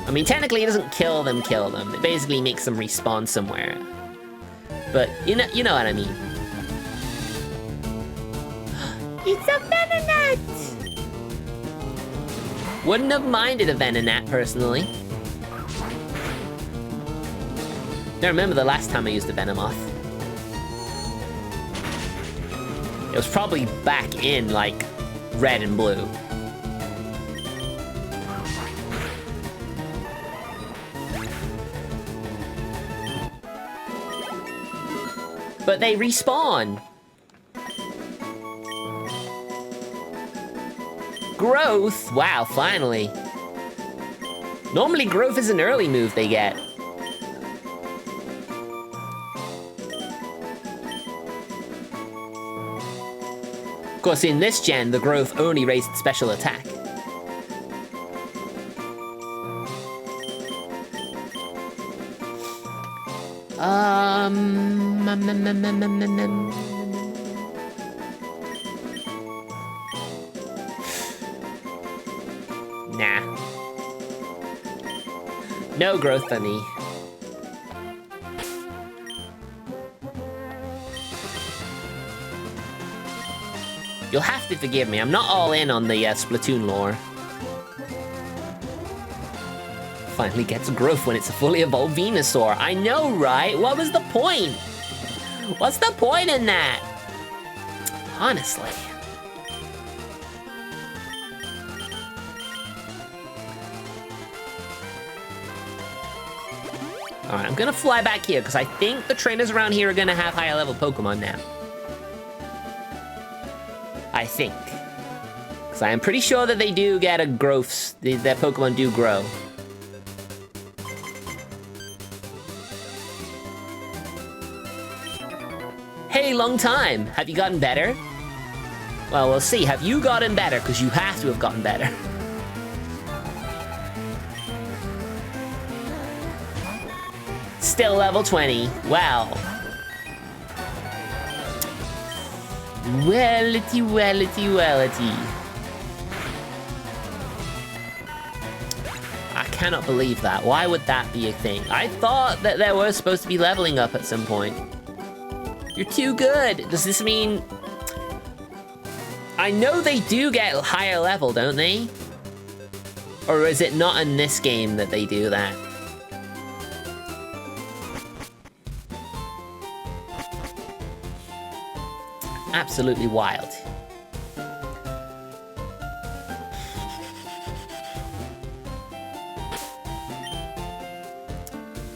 Speaker 1: I mean, technically it doesn't kill them. It basically makes them respawn somewhere. But you know what I mean. It's a Venonat! Wouldn't have minded a Venonat personally. Don't remember the last time I used a Venomoth. It was probably back in, like, red and blue. But they respawn! Growth? Wow, finally. Normally Growth is an early move they get. Of course, in this gen, the Growth only raised special attack. Nah. No Growth for me. You'll have to forgive me, I'm not all in on the Splatoon lore. Finally gets Growth when it's a fully evolved Venusaur. I know, right? What was the point? What's the point in that? Honestly. All right, I'm gonna fly back here because I think the trainers around here are gonna have higher level Pokemon now. I think. Because I am pretty sure that they do get a growth, their Pokemon do grow. Hey, long time. Have you gotten better? Well, we'll see. Have you gotten better? Because you have to have gotten better. Still level 20. Wow. Wellity, wellity, wellity. I cannot believe that. Why would that be a thing? I thought that there was supposed to be leveling up at some point. You're too good. Does this mean... I know they do get higher level, don't they? Or is it not in this game that they do that? Absolutely wild.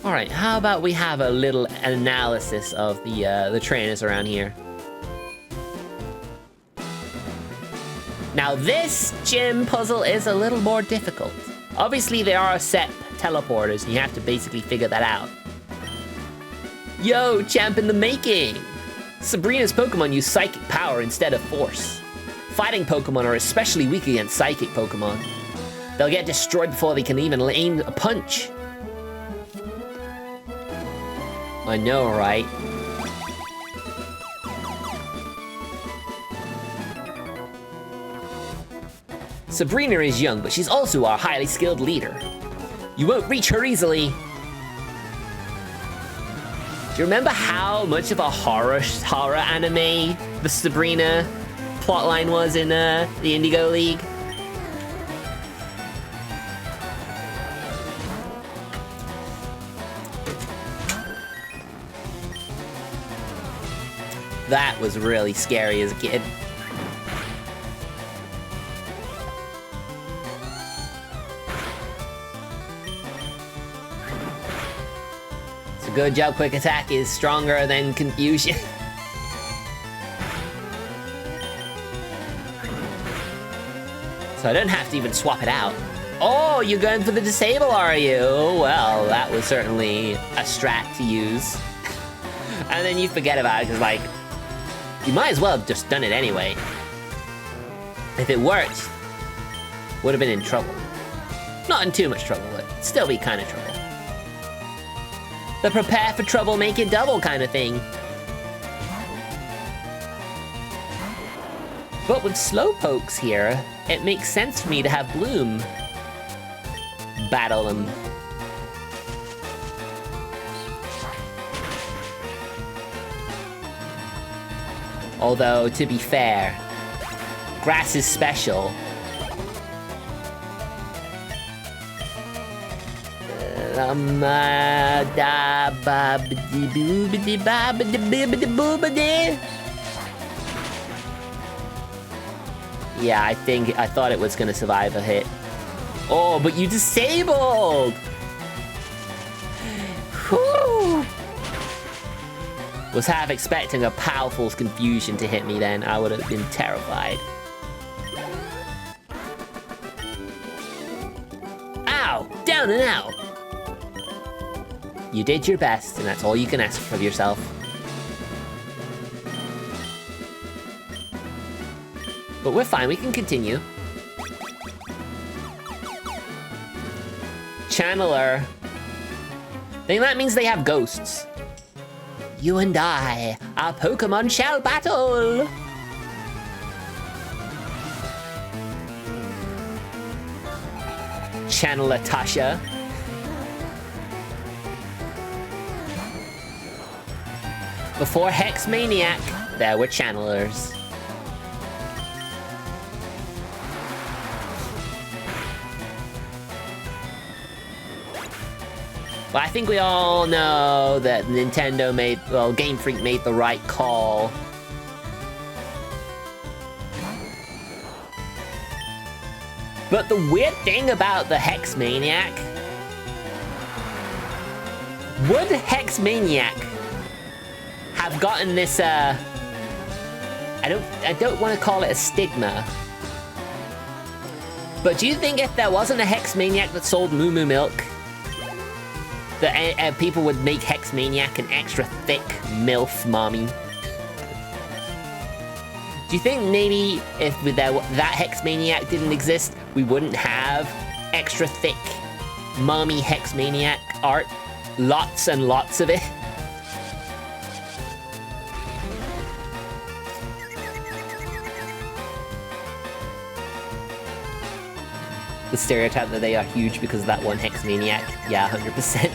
Speaker 1: All right, how about we have a little analysis of the trainers around here. Now this gym puzzle is a little more difficult. Obviously there are set teleporters and you have to basically figure that out. Yo, champ in the making! Sabrina's Pokemon use Psychic power instead of Force. Fighting Pokemon are especially weak against Psychic Pokemon. They'll get destroyed before they can even aim a punch. I know, right? Sabrina is young, but she's also our highly skilled leader. You won't reach her easily. Do you remember how much of a horror anime the Sabrina plotline was in the Indigo League? That was really scary as a kid. So good job, Quick Attack is stronger than Confusion. So I don't have to even swap it out. Oh, you're going for the disable, are you? Well, that was certainly a strat to use. And then you forget about it, because, like, you might as well have just done it anyway. If it worked, would have been in trouble. Not in too much trouble, but still be kind of trouble. The prepare for trouble, make it double kind of thing. But with Slowpokes here, it makes sense for me to have Bloom battle them. Although, to be fair, Grass is special. Yeah, I thought it was gonna survive a hit. Oh, but you disabled! Whew! Was half expecting a powerful Confusion to hit me then. I would have been terrified. Ow! Down and out! You did your best, and that's all you can ask of yourself. But we're fine, we can continue. Channeler. I think that means they have ghosts. You and I, our Pokemon shall battle! Channeler Tasha. Before Hex Maniac, there were Channelers. But I think we all know that Nintendo Game Freak made the right call. But the weird thing about the Hex Maniac, Would Hex Maniac have gotten this, I don't want to call it a stigma, but do you think if there wasn't a Hex Maniac that sold Moo Moo Milk, that people would make Hex Maniac an extra thick MILF mommy? Do you think maybe if that Hex Maniac didn't exist, we wouldn't have extra thick mommy Hex Maniac art? Lots and lots of it. The stereotype that they are huge because of that one Hex Maniac. Yeah, 100%.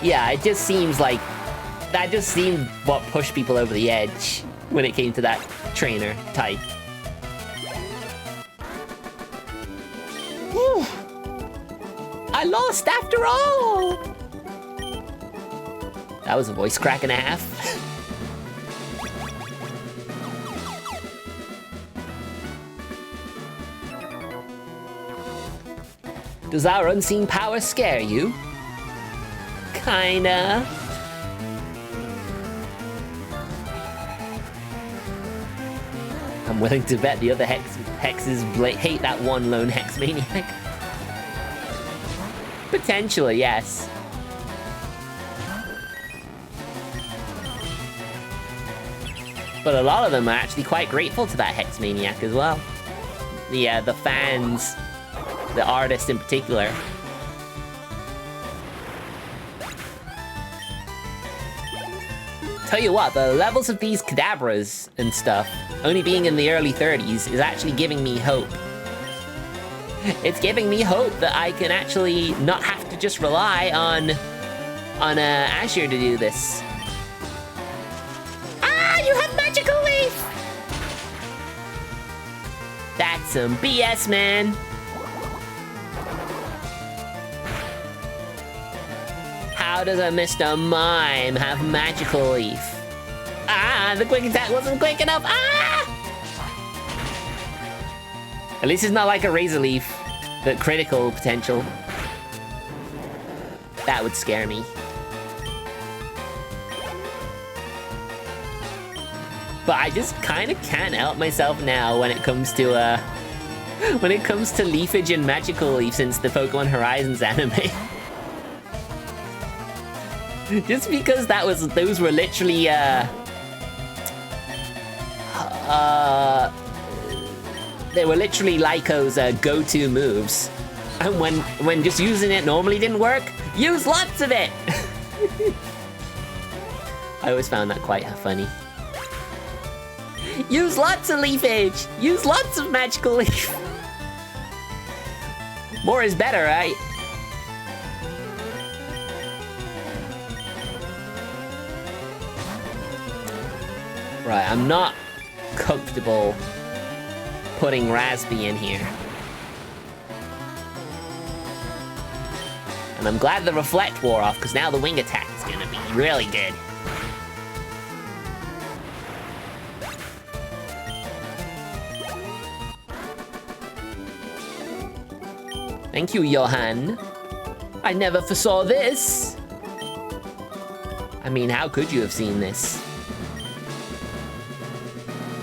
Speaker 1: Yeah, it just seems like that just seemed what pushed people over the edge when it came to that trainer type. Whew. I lost after all! That was a voice crack and a half. Does our unseen power scare you? Kinda. I'm willing to bet the other hexes hate that one lone Hex Maniac. Potentially, yes. But a lot of them are actually quite grateful to that Hex Maniac as well. The fans, the artists in particular. Tell you what, the levels of these Kadabras and stuff, only being in the early 30s, is actually giving me hope. It's giving me hope that I can actually not have to just rely on Azure to do this. Ah, you have Magical Leaf! That's some BS, man. How does a Mr. Mime have Magical Leaf? Ah, the quick attack wasn't quick enough. Ah! At least it's not like a Razor Leaf, that critical potential. That would scare me. But I just kind of can't help myself now when it comes to Leafage and Magical Leaf since the Pokemon Horizons anime. Just because those were literally, they were literally Lyco's go-to moves. And when just using it normally didn't work, use lots of it! I always found that quite funny. Use lots of Leafage! Use lots of Magical Leaf! More is better, right? Right, I'm not comfortable putting Raspy in here. And I'm glad the Reflect wore off, because now the Wing Attack is gonna be really good. Thank you, Johan. I never foresaw this. I mean, how could you have seen this?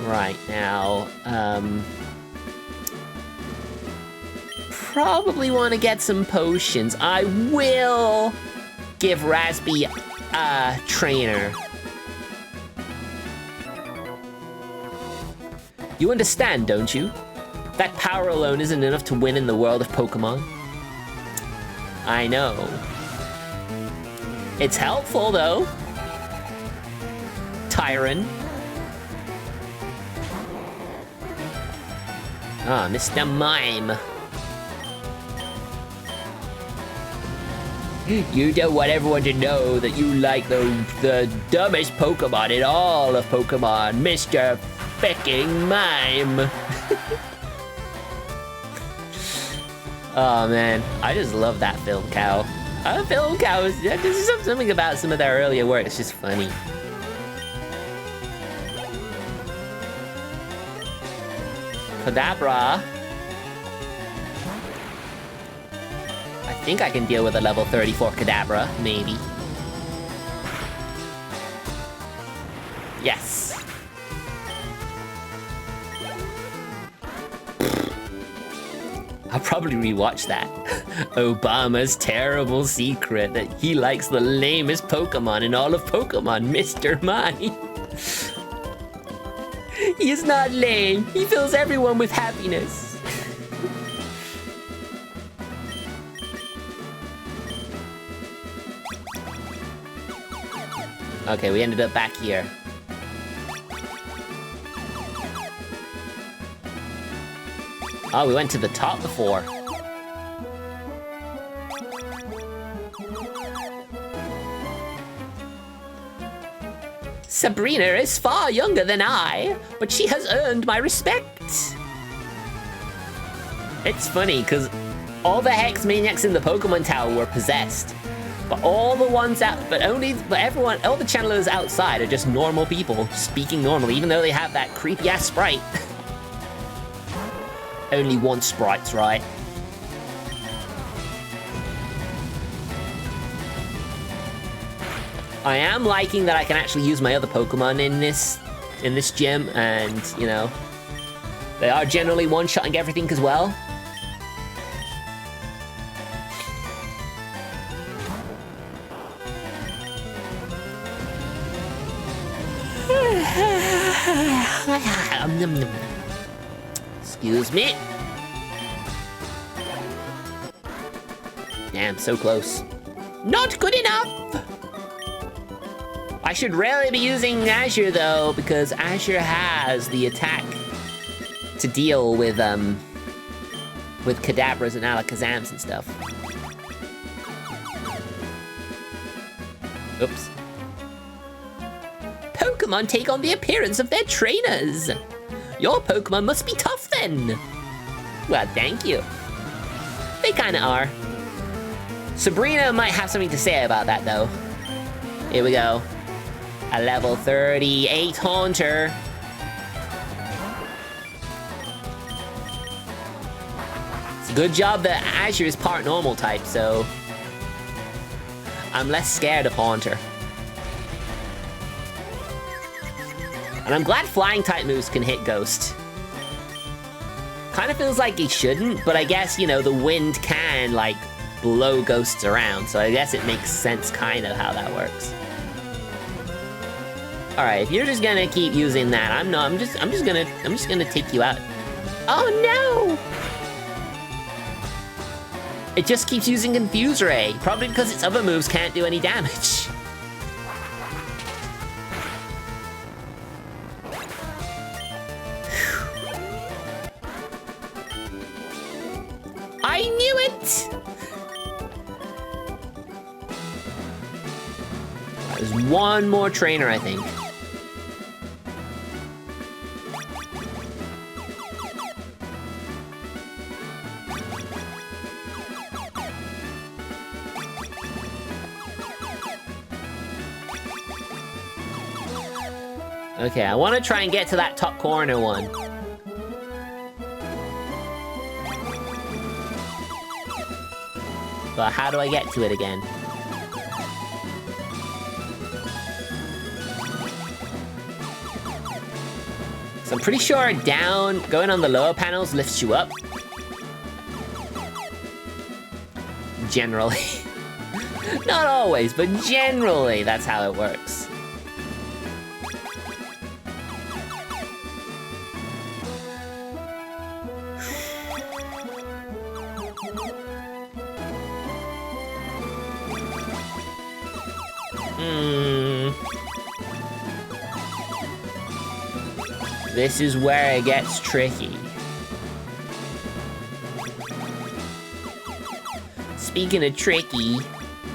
Speaker 1: Right, now, probably want to get some potions. I will give Raspy a trainer. You understand, don't you? That power alone isn't enough to win in the world of Pokemon. I know. It's helpful, though. Tyron. Ah, Mr. Mime. You don't want everyone to know that you like the dumbest Pokemon in all of Pokemon, Mr. Fecking Mime. Oh man, I just love that film cow. Film cow is just something about some of their earlier work. It's just funny. Kadabra. I think I can deal with a level 34 Kadabra, maybe. Yes. I'll probably rewatch that. Obama's terrible secret that he likes the lamest Pokemon in all of Pokemon, Mr. Mime. He is not lame. He fills everyone with happiness. Okay, we ended up back here. Oh, we went to the top before. Sabrina is far younger than I, but she has earned my respect. It's funny, because all the Hex Maniacs in the Pokemon Tower were possessed. But all the ones out, but everyone, all the channelers outside are just normal people, speaking normally, even though they have that creepy-ass sprite. Only one sprite's right. I am liking that I can actually use my other Pokemon in this gym, and you know, they are generally one-shotting everything as well. Excuse me. Damn, so close. Not good enough! I should rarely be using Azure though, because Azure has the attack to deal with Kadabras and Alakazams and stuff. Oops. Pokemon take on the appearance of their trainers. Your Pokemon must be tough then. Well, thank you. They kinda are. Sabrina might have something to say about that though. Here we go. A level 38 Haunter. It's a good job that Azure is part normal type, so I'm less scared of Haunter. And I'm glad flying type moves can hit Ghost. Kind of feels like it shouldn't, but I guess, you know, the wind can, like, blow ghosts around, so I guess it makes sense kind of how that works. All right, if you're just gonna keep using that, I'm just gonna take you out. Oh no! It just keeps using Confuse Ray, probably because its other moves can't do any damage. I knew it! There's one more trainer, I think. Okay, I want to try and get to that top corner one. But how do I get to it again? So I'm pretty sure going on the lower panels lifts you up. Generally. Not always, but generally that's how it works. This is where it gets tricky. Speaking of tricky,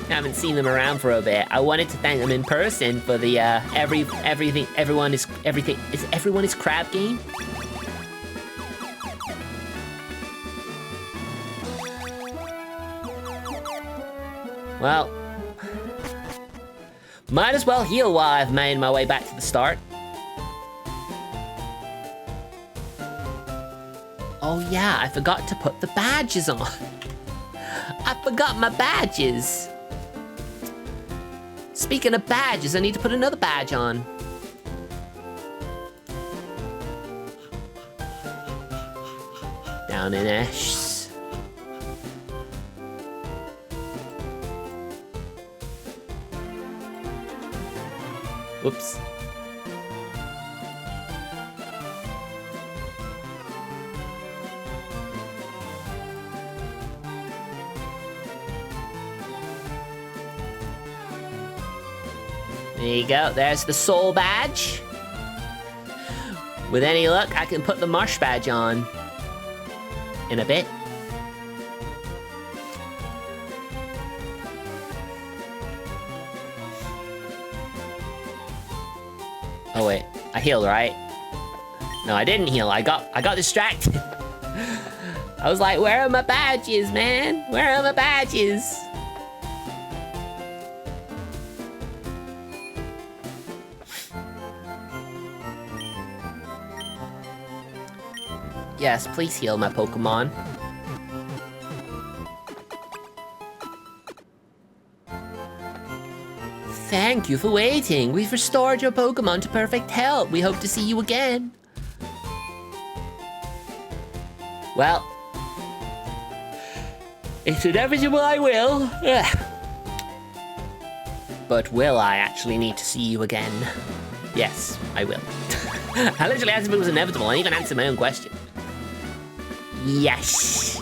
Speaker 1: haven't seen them around for a bit. I wanted to thank them in person for the everyone is crab game. Well, might as well heal while I've made my way back to the start. Oh yeah, I forgot to put the badges on. I forgot my badges. Speaking of badges, I need to put another badge on. Oninesh. Whoops. There you go, there's the soul badge. With any luck, I can put the marsh badge on in a bit. Oh wait, I healed, right? No, I didn't heal. I got distracted. I was like, where are my badges, man? Where are my badges? Yes, please heal my Pokemon. Thank you for waiting. We've restored your Pokemon to perfect health. We hope to see you again. Well, it's inevitable I will. Ugh. But will I actually need to see you again? Yes, I will. I literally asked if it was inevitable. I even answered my own question. Yes.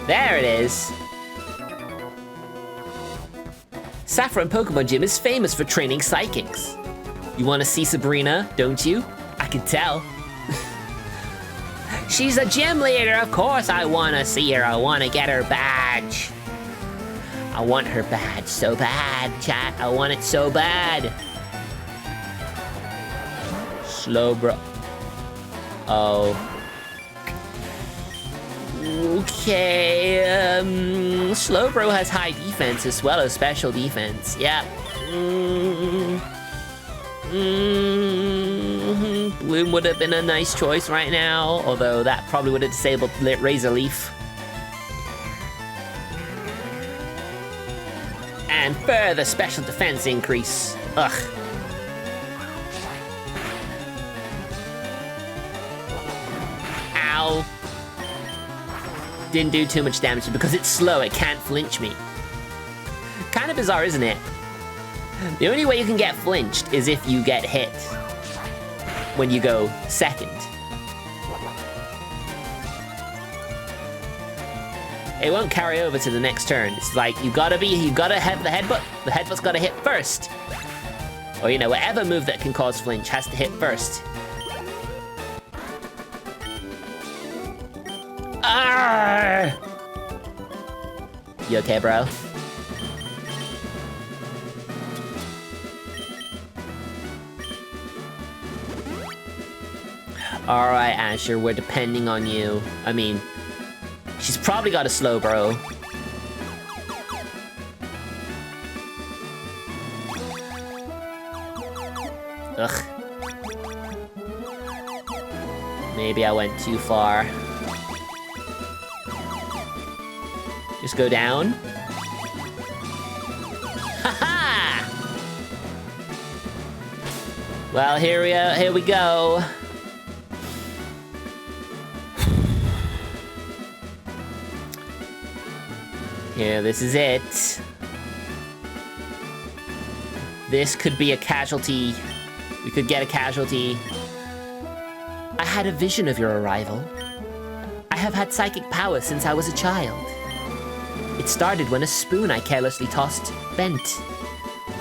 Speaker 1: There it is. Saffron Pokemon Gym is famous for training psychics. You want to see Sabrina, don't you? I can tell. She's a gym leader, of course I want to see her. I want to get her badge. I want her badge so bad, chat. I want it so bad. Slowbro. Oh. Okay, Slowbro has high defense as well as special defense. Yeah. Bloom would have been a nice choice right now, although that probably would have disabled Razor Leaf. And further special defense increase. Ugh. Ow. Didn't do too much damage because it's slow, it can't flinch me. Kind of bizarre, isn't it? The only way you can get flinched is if you get hit when you go second. It won't carry over to the next turn. It's like you gotta have the headbutt. The headbutt's gotta hit first. Or you know, whatever move that can cause flinch has to hit first. Arrgh! You okay, bro? Alright, Asher, we're depending on you. I mean, she's probably got a Slowbro. Ugh. Maybe I went too far. Just go down. Ha-ha! Well, here we go. Here, this is it. This could be a casualty. We could get a casualty. I had a vision of your arrival. I have had psychic power since I was a child. It started when a spoon I carelessly tossed bent.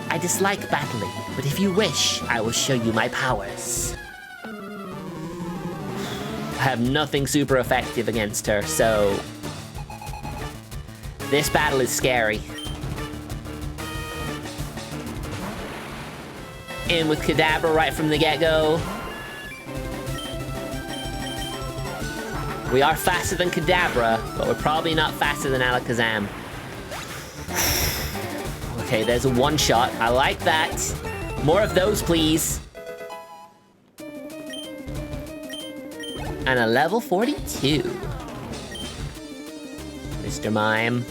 Speaker 1: I dislike battling, but if you wish, I will show you my powers. I have nothing super effective against her, so... this battle is scary. In with Kadabra right from the get-go. We are faster than Kadabra, but we're probably not faster than Alakazam. Okay, there's a one-shot. I like that. More of those, please. And a level 42. Mr. Mime.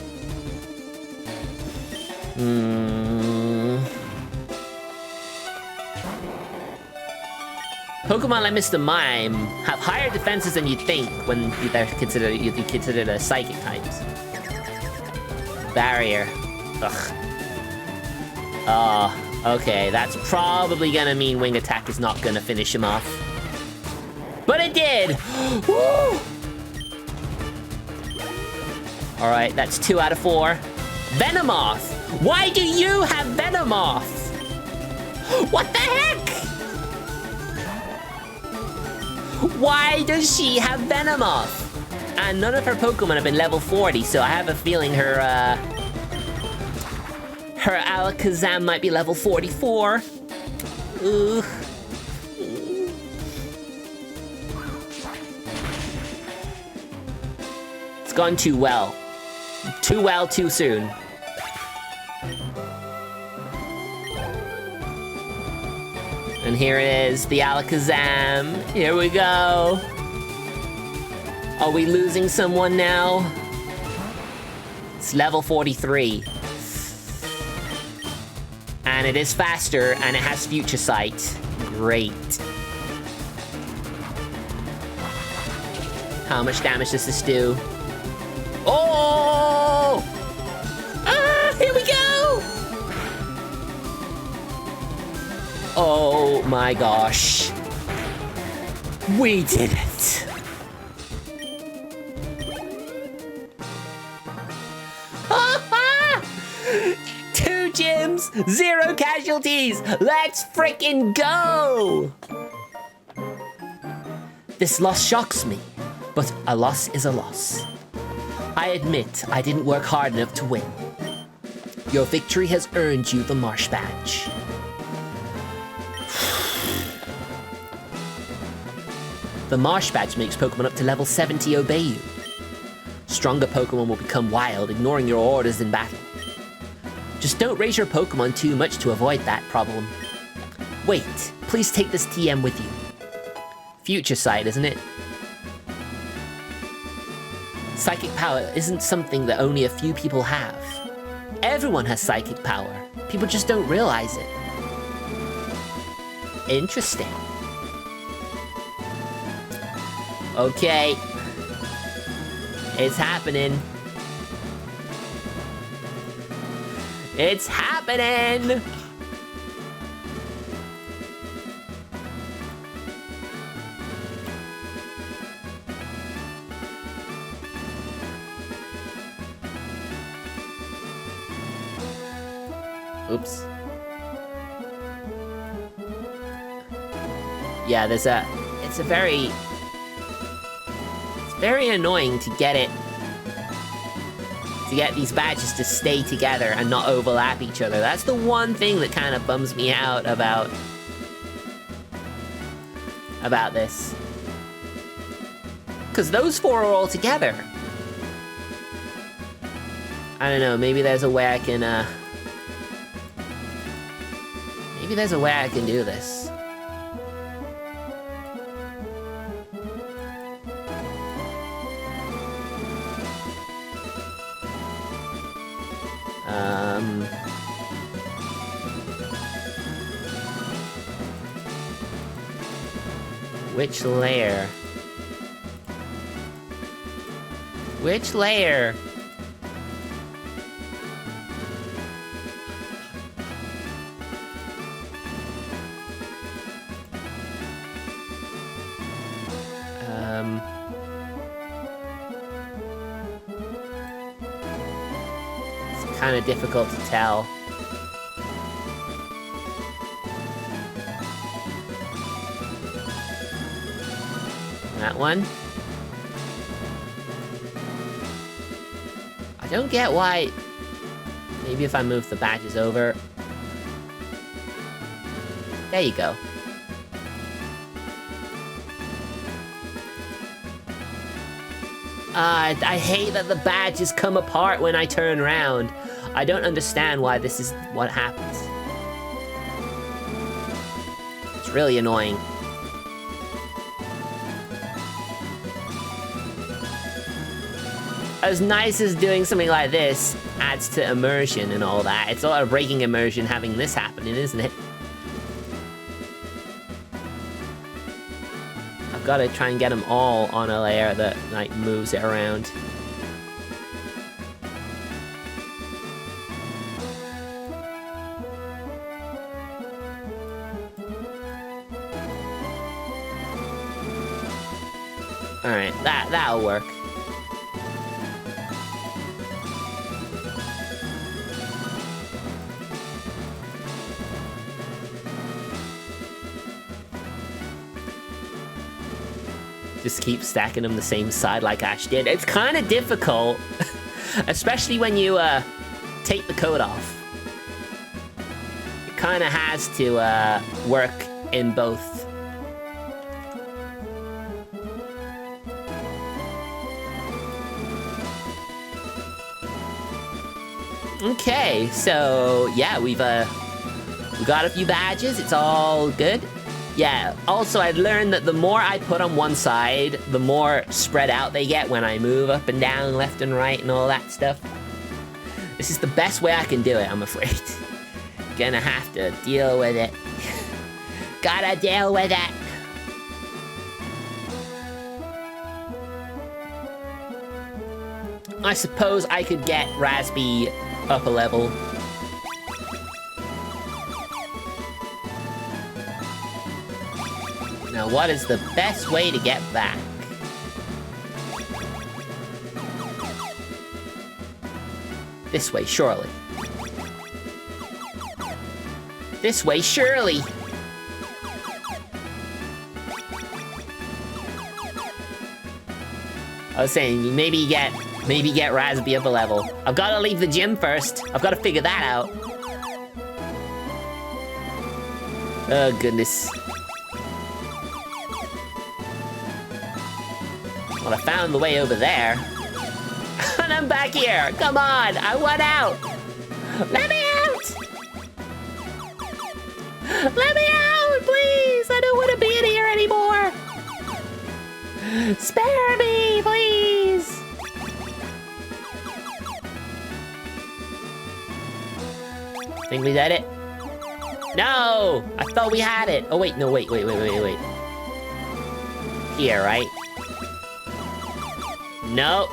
Speaker 1: Pokemon like Mr. Mime have higher defenses than you'd think when they're considered psychic types. Barrier. Ugh. Oh, okay. That's probably gonna mean Wing Attack is not gonna finish him off. But it did! Woo! Alright, that's 2 out of 4. Venomoth! Why do you have Venomoth? What the heck? Why does she have Venomoth? And none of her Pokemon have been level 40, so I have a feeling her Alakazam might be level 44. Ooh. It's gone too well. Too well, too soon. And here it is, the Alakazam. Here we go. Are we losing someone now? It's level 43. And it is faster, and it has Future Sight. Great. How much damage does this do? Oh! Ah, here we go! Oh my gosh. We did it. Two gyms, 0 casualties. Let's frickin' go. This loss shocks me, but a loss is a loss. I admit I didn't work hard enough to win. Your victory has earned you the Marsh Badge. The Marsh Badge makes Pokemon up to level 70 obey you. Stronger Pokemon will become wild, ignoring your orders in battle. Just don't raise your Pokemon too much to avoid that problem. Wait, please take this TM with you. Future Sight, isn't it? Psychic power isn't something that only a few people have. Everyone has psychic power. People just don't realize it. Interesting. Okay. It's happening. It's happening! Oops. Yeah, it's very annoying to get these badges to stay together and not overlap each other. That's the one thing that kind of bums me out about this. Because those 4 are all together. I don't know, maybe there's a way I can, maybe there's a way I can do this. Which layer? Which layer? It's kind of difficult to tell. That one? I don't get why... Maybe if I move the badges over... There you go. I hate that the badges come apart when I turn around. I don't understand why this is what happens. It's really annoying. as nice as doing something like this adds to immersion and all that, it's a lot of breaking immersion having this happening, isn't it? I've got to try and get them all on a layer that, like, moves it around. Alright, that'll work. Just keep stacking them the same side like Ash did. It's kind of difficult, especially when you take the coat off. It kind of has to work in both. Okay, so yeah, we got a few badges. It's all good. Yeah, also I'd learned that the more I put on one side, the more spread out they get when I move up and down, left and right, and all that stuff. This is the best way I can do it, I'm afraid. Gonna have to deal with it. Gotta deal with it. I suppose I could get Raspy up a level. Now, what is the best way to get back? This way, surely. This way, surely. I was saying, maybe get Raspy up a level. I've got to leave the gym first. I've got to figure that out. Oh, goodness. Well, I found the way over there. And I'm back here. Come on, I want out. Let me out. Let me out, please. I don't want to be in here anymore. Spare me, please. Think we did it? No! I thought we had it. Oh, wait, no, wait. Here, right? No.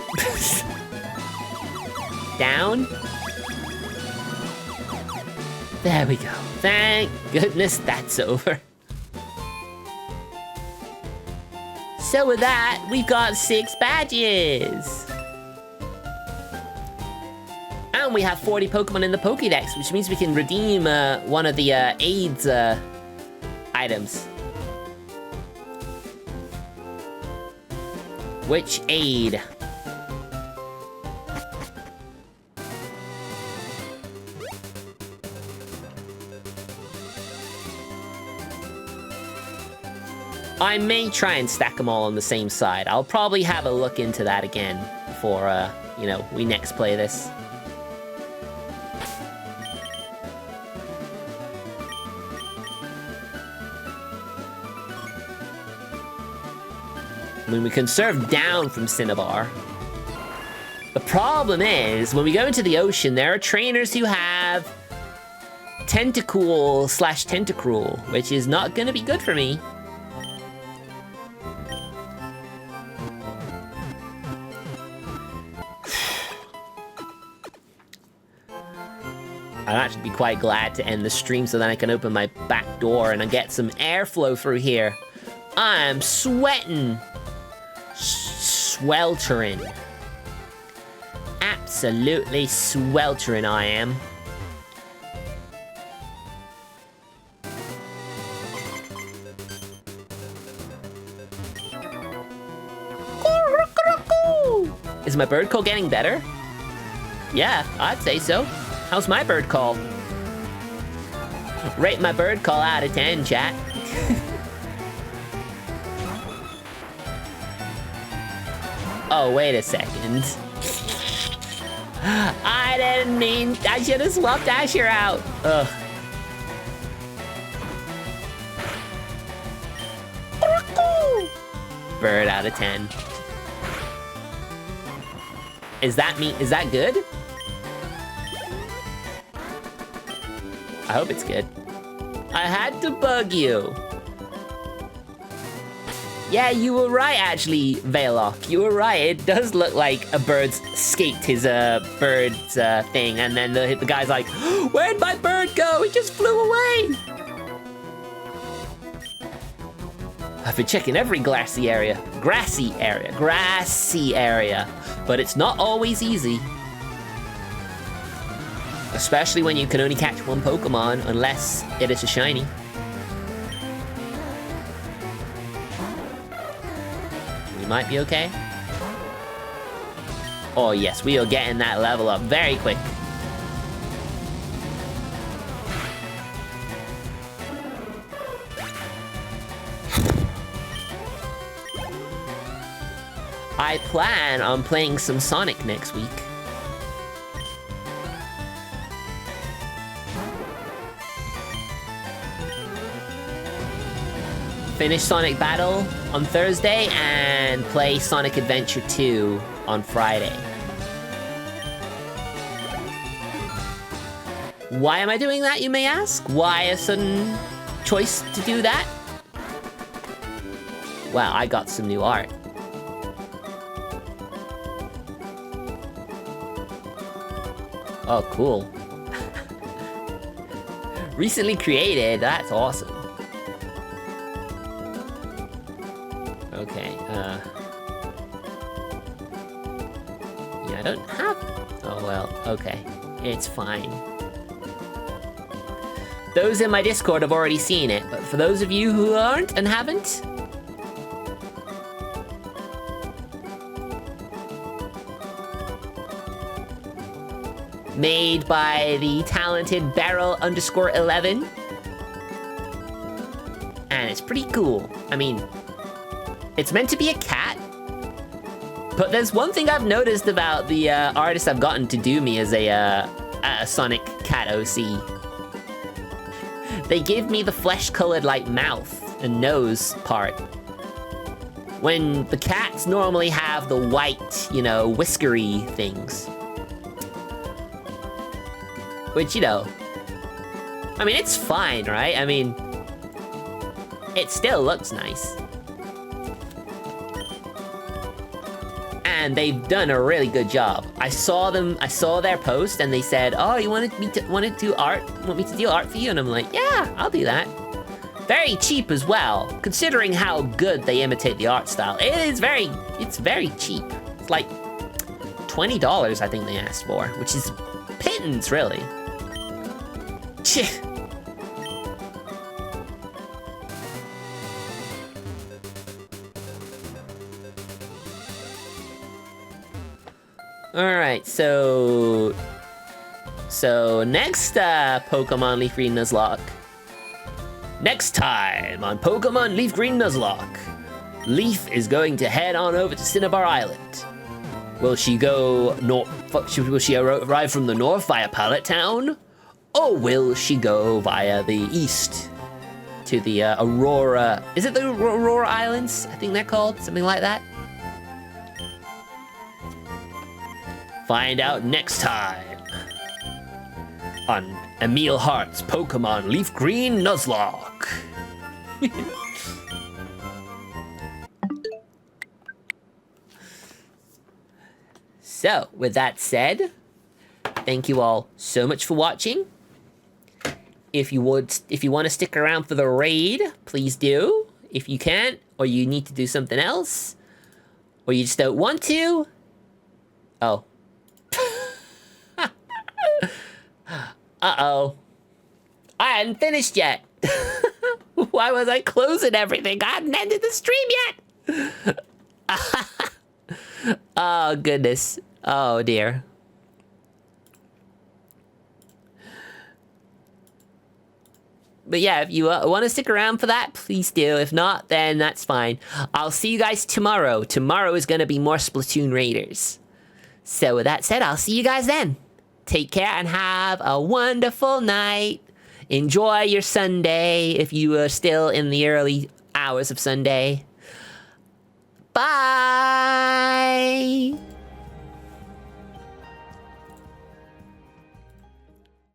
Speaker 1: Down. There we go. Thank goodness that's over. So with that, we've got 6 badges. And we have 40 Pokemon in the Pokédex, which means we can redeem one of the AIDS items. Which aid? I may try and stack them all on the same side. I'll probably have a look into that again before, you know, we next play this. I mean, we can serve down from Cinnabar. The problem is, when we go into the ocean, there are trainers who have Tentacool/Tentacruel, which is not gonna be good for me. I'd actually be quite glad to end the stream so then I can open my back door and I get some airflow through here. I'm sweating. Sweltering. Absolutely sweltering I am. Is my bird call getting better? Yeah, I'd say so. How's my bird call? Rate my bird call out of 10, chat. Oh, wait a second. I didn't mean... I should have swapped Asher out. Ugh. Bird out of 10. Is that good? I hope it's good. I had to bug you. Yeah, you were right, actually, Veilok. You were right. It does look like a bird's escaped his bird's thing, and then the guy's like, "Where'd my bird go? He just flew away." I've been checking every grassy area, but it's not always easy. Especially when you can only catch one Pokemon, unless it is a shiny. We might be okay. Oh yes, we are getting that level up very quick. I plan on playing some Sonic next week. Finish Sonic Battle on Thursday and play Sonic Adventure 2 on Friday. Why am I doing that, you may ask? Why a sudden choice to do that? Wow, I got some new art. Oh, cool. Recently created, that's awesome. Okay, yeah, I don't have... Oh, well, okay. It's fine. Those in my Discord have already seen it, but for those of you who aren't and haven't... Made by the talented Barrel_11. And it's pretty cool. I mean, it's meant to be a cat. But there's one thing I've noticed about the artists I've gotten to do me as a Sonic Cat OC. They give me the flesh-colored, like, mouth and nose part. When the cats normally have the white, you know, whiskery things. Which, you know, I mean, it's fine, right? I mean, it still looks nice. And they've done a really good job. I saw their post and they said, "Oh, you want me to do art? Want me to do art for you?" And I'm like, "Yeah, I'll do that." Very cheap as well, considering how good they imitate the art style. It's very cheap. It's like $20 I think they asked for, which is pittance, really. Alright, so next Pokemon Leaf Green Nuzlocke. Next time on Pokemon Leaf Green Nuzlocke, Leaf is going to head on over to Cinnabar Island. Will she go north? Will she arrive from the north via Pallet Town? Or will she go via the east to the Aurora? Is it the Aurora Islands? I think they're called, something like that. Find out next time on Emil Hart's Pokemon Leaf Green Nuzlocke. So, with that said, thank you all so much for watching. If you want to stick around for the raid, please do. If you can't, or you need to do something else, or you just don't want to. Oh. Uh-oh. I hadn't finished yet. Why was I closing everything? I hadn't ended the stream yet. Oh, goodness. Oh, dear. But yeah, if you want to stick around for that, please do. If not, then that's fine. I'll see you guys tomorrow. Tomorrow is going to be more Splatoon Raiders. So with that said, I'll see you guys then. Take care and have a wonderful night. Enjoy your Sunday if you are still in the early hours of Sunday. Bye!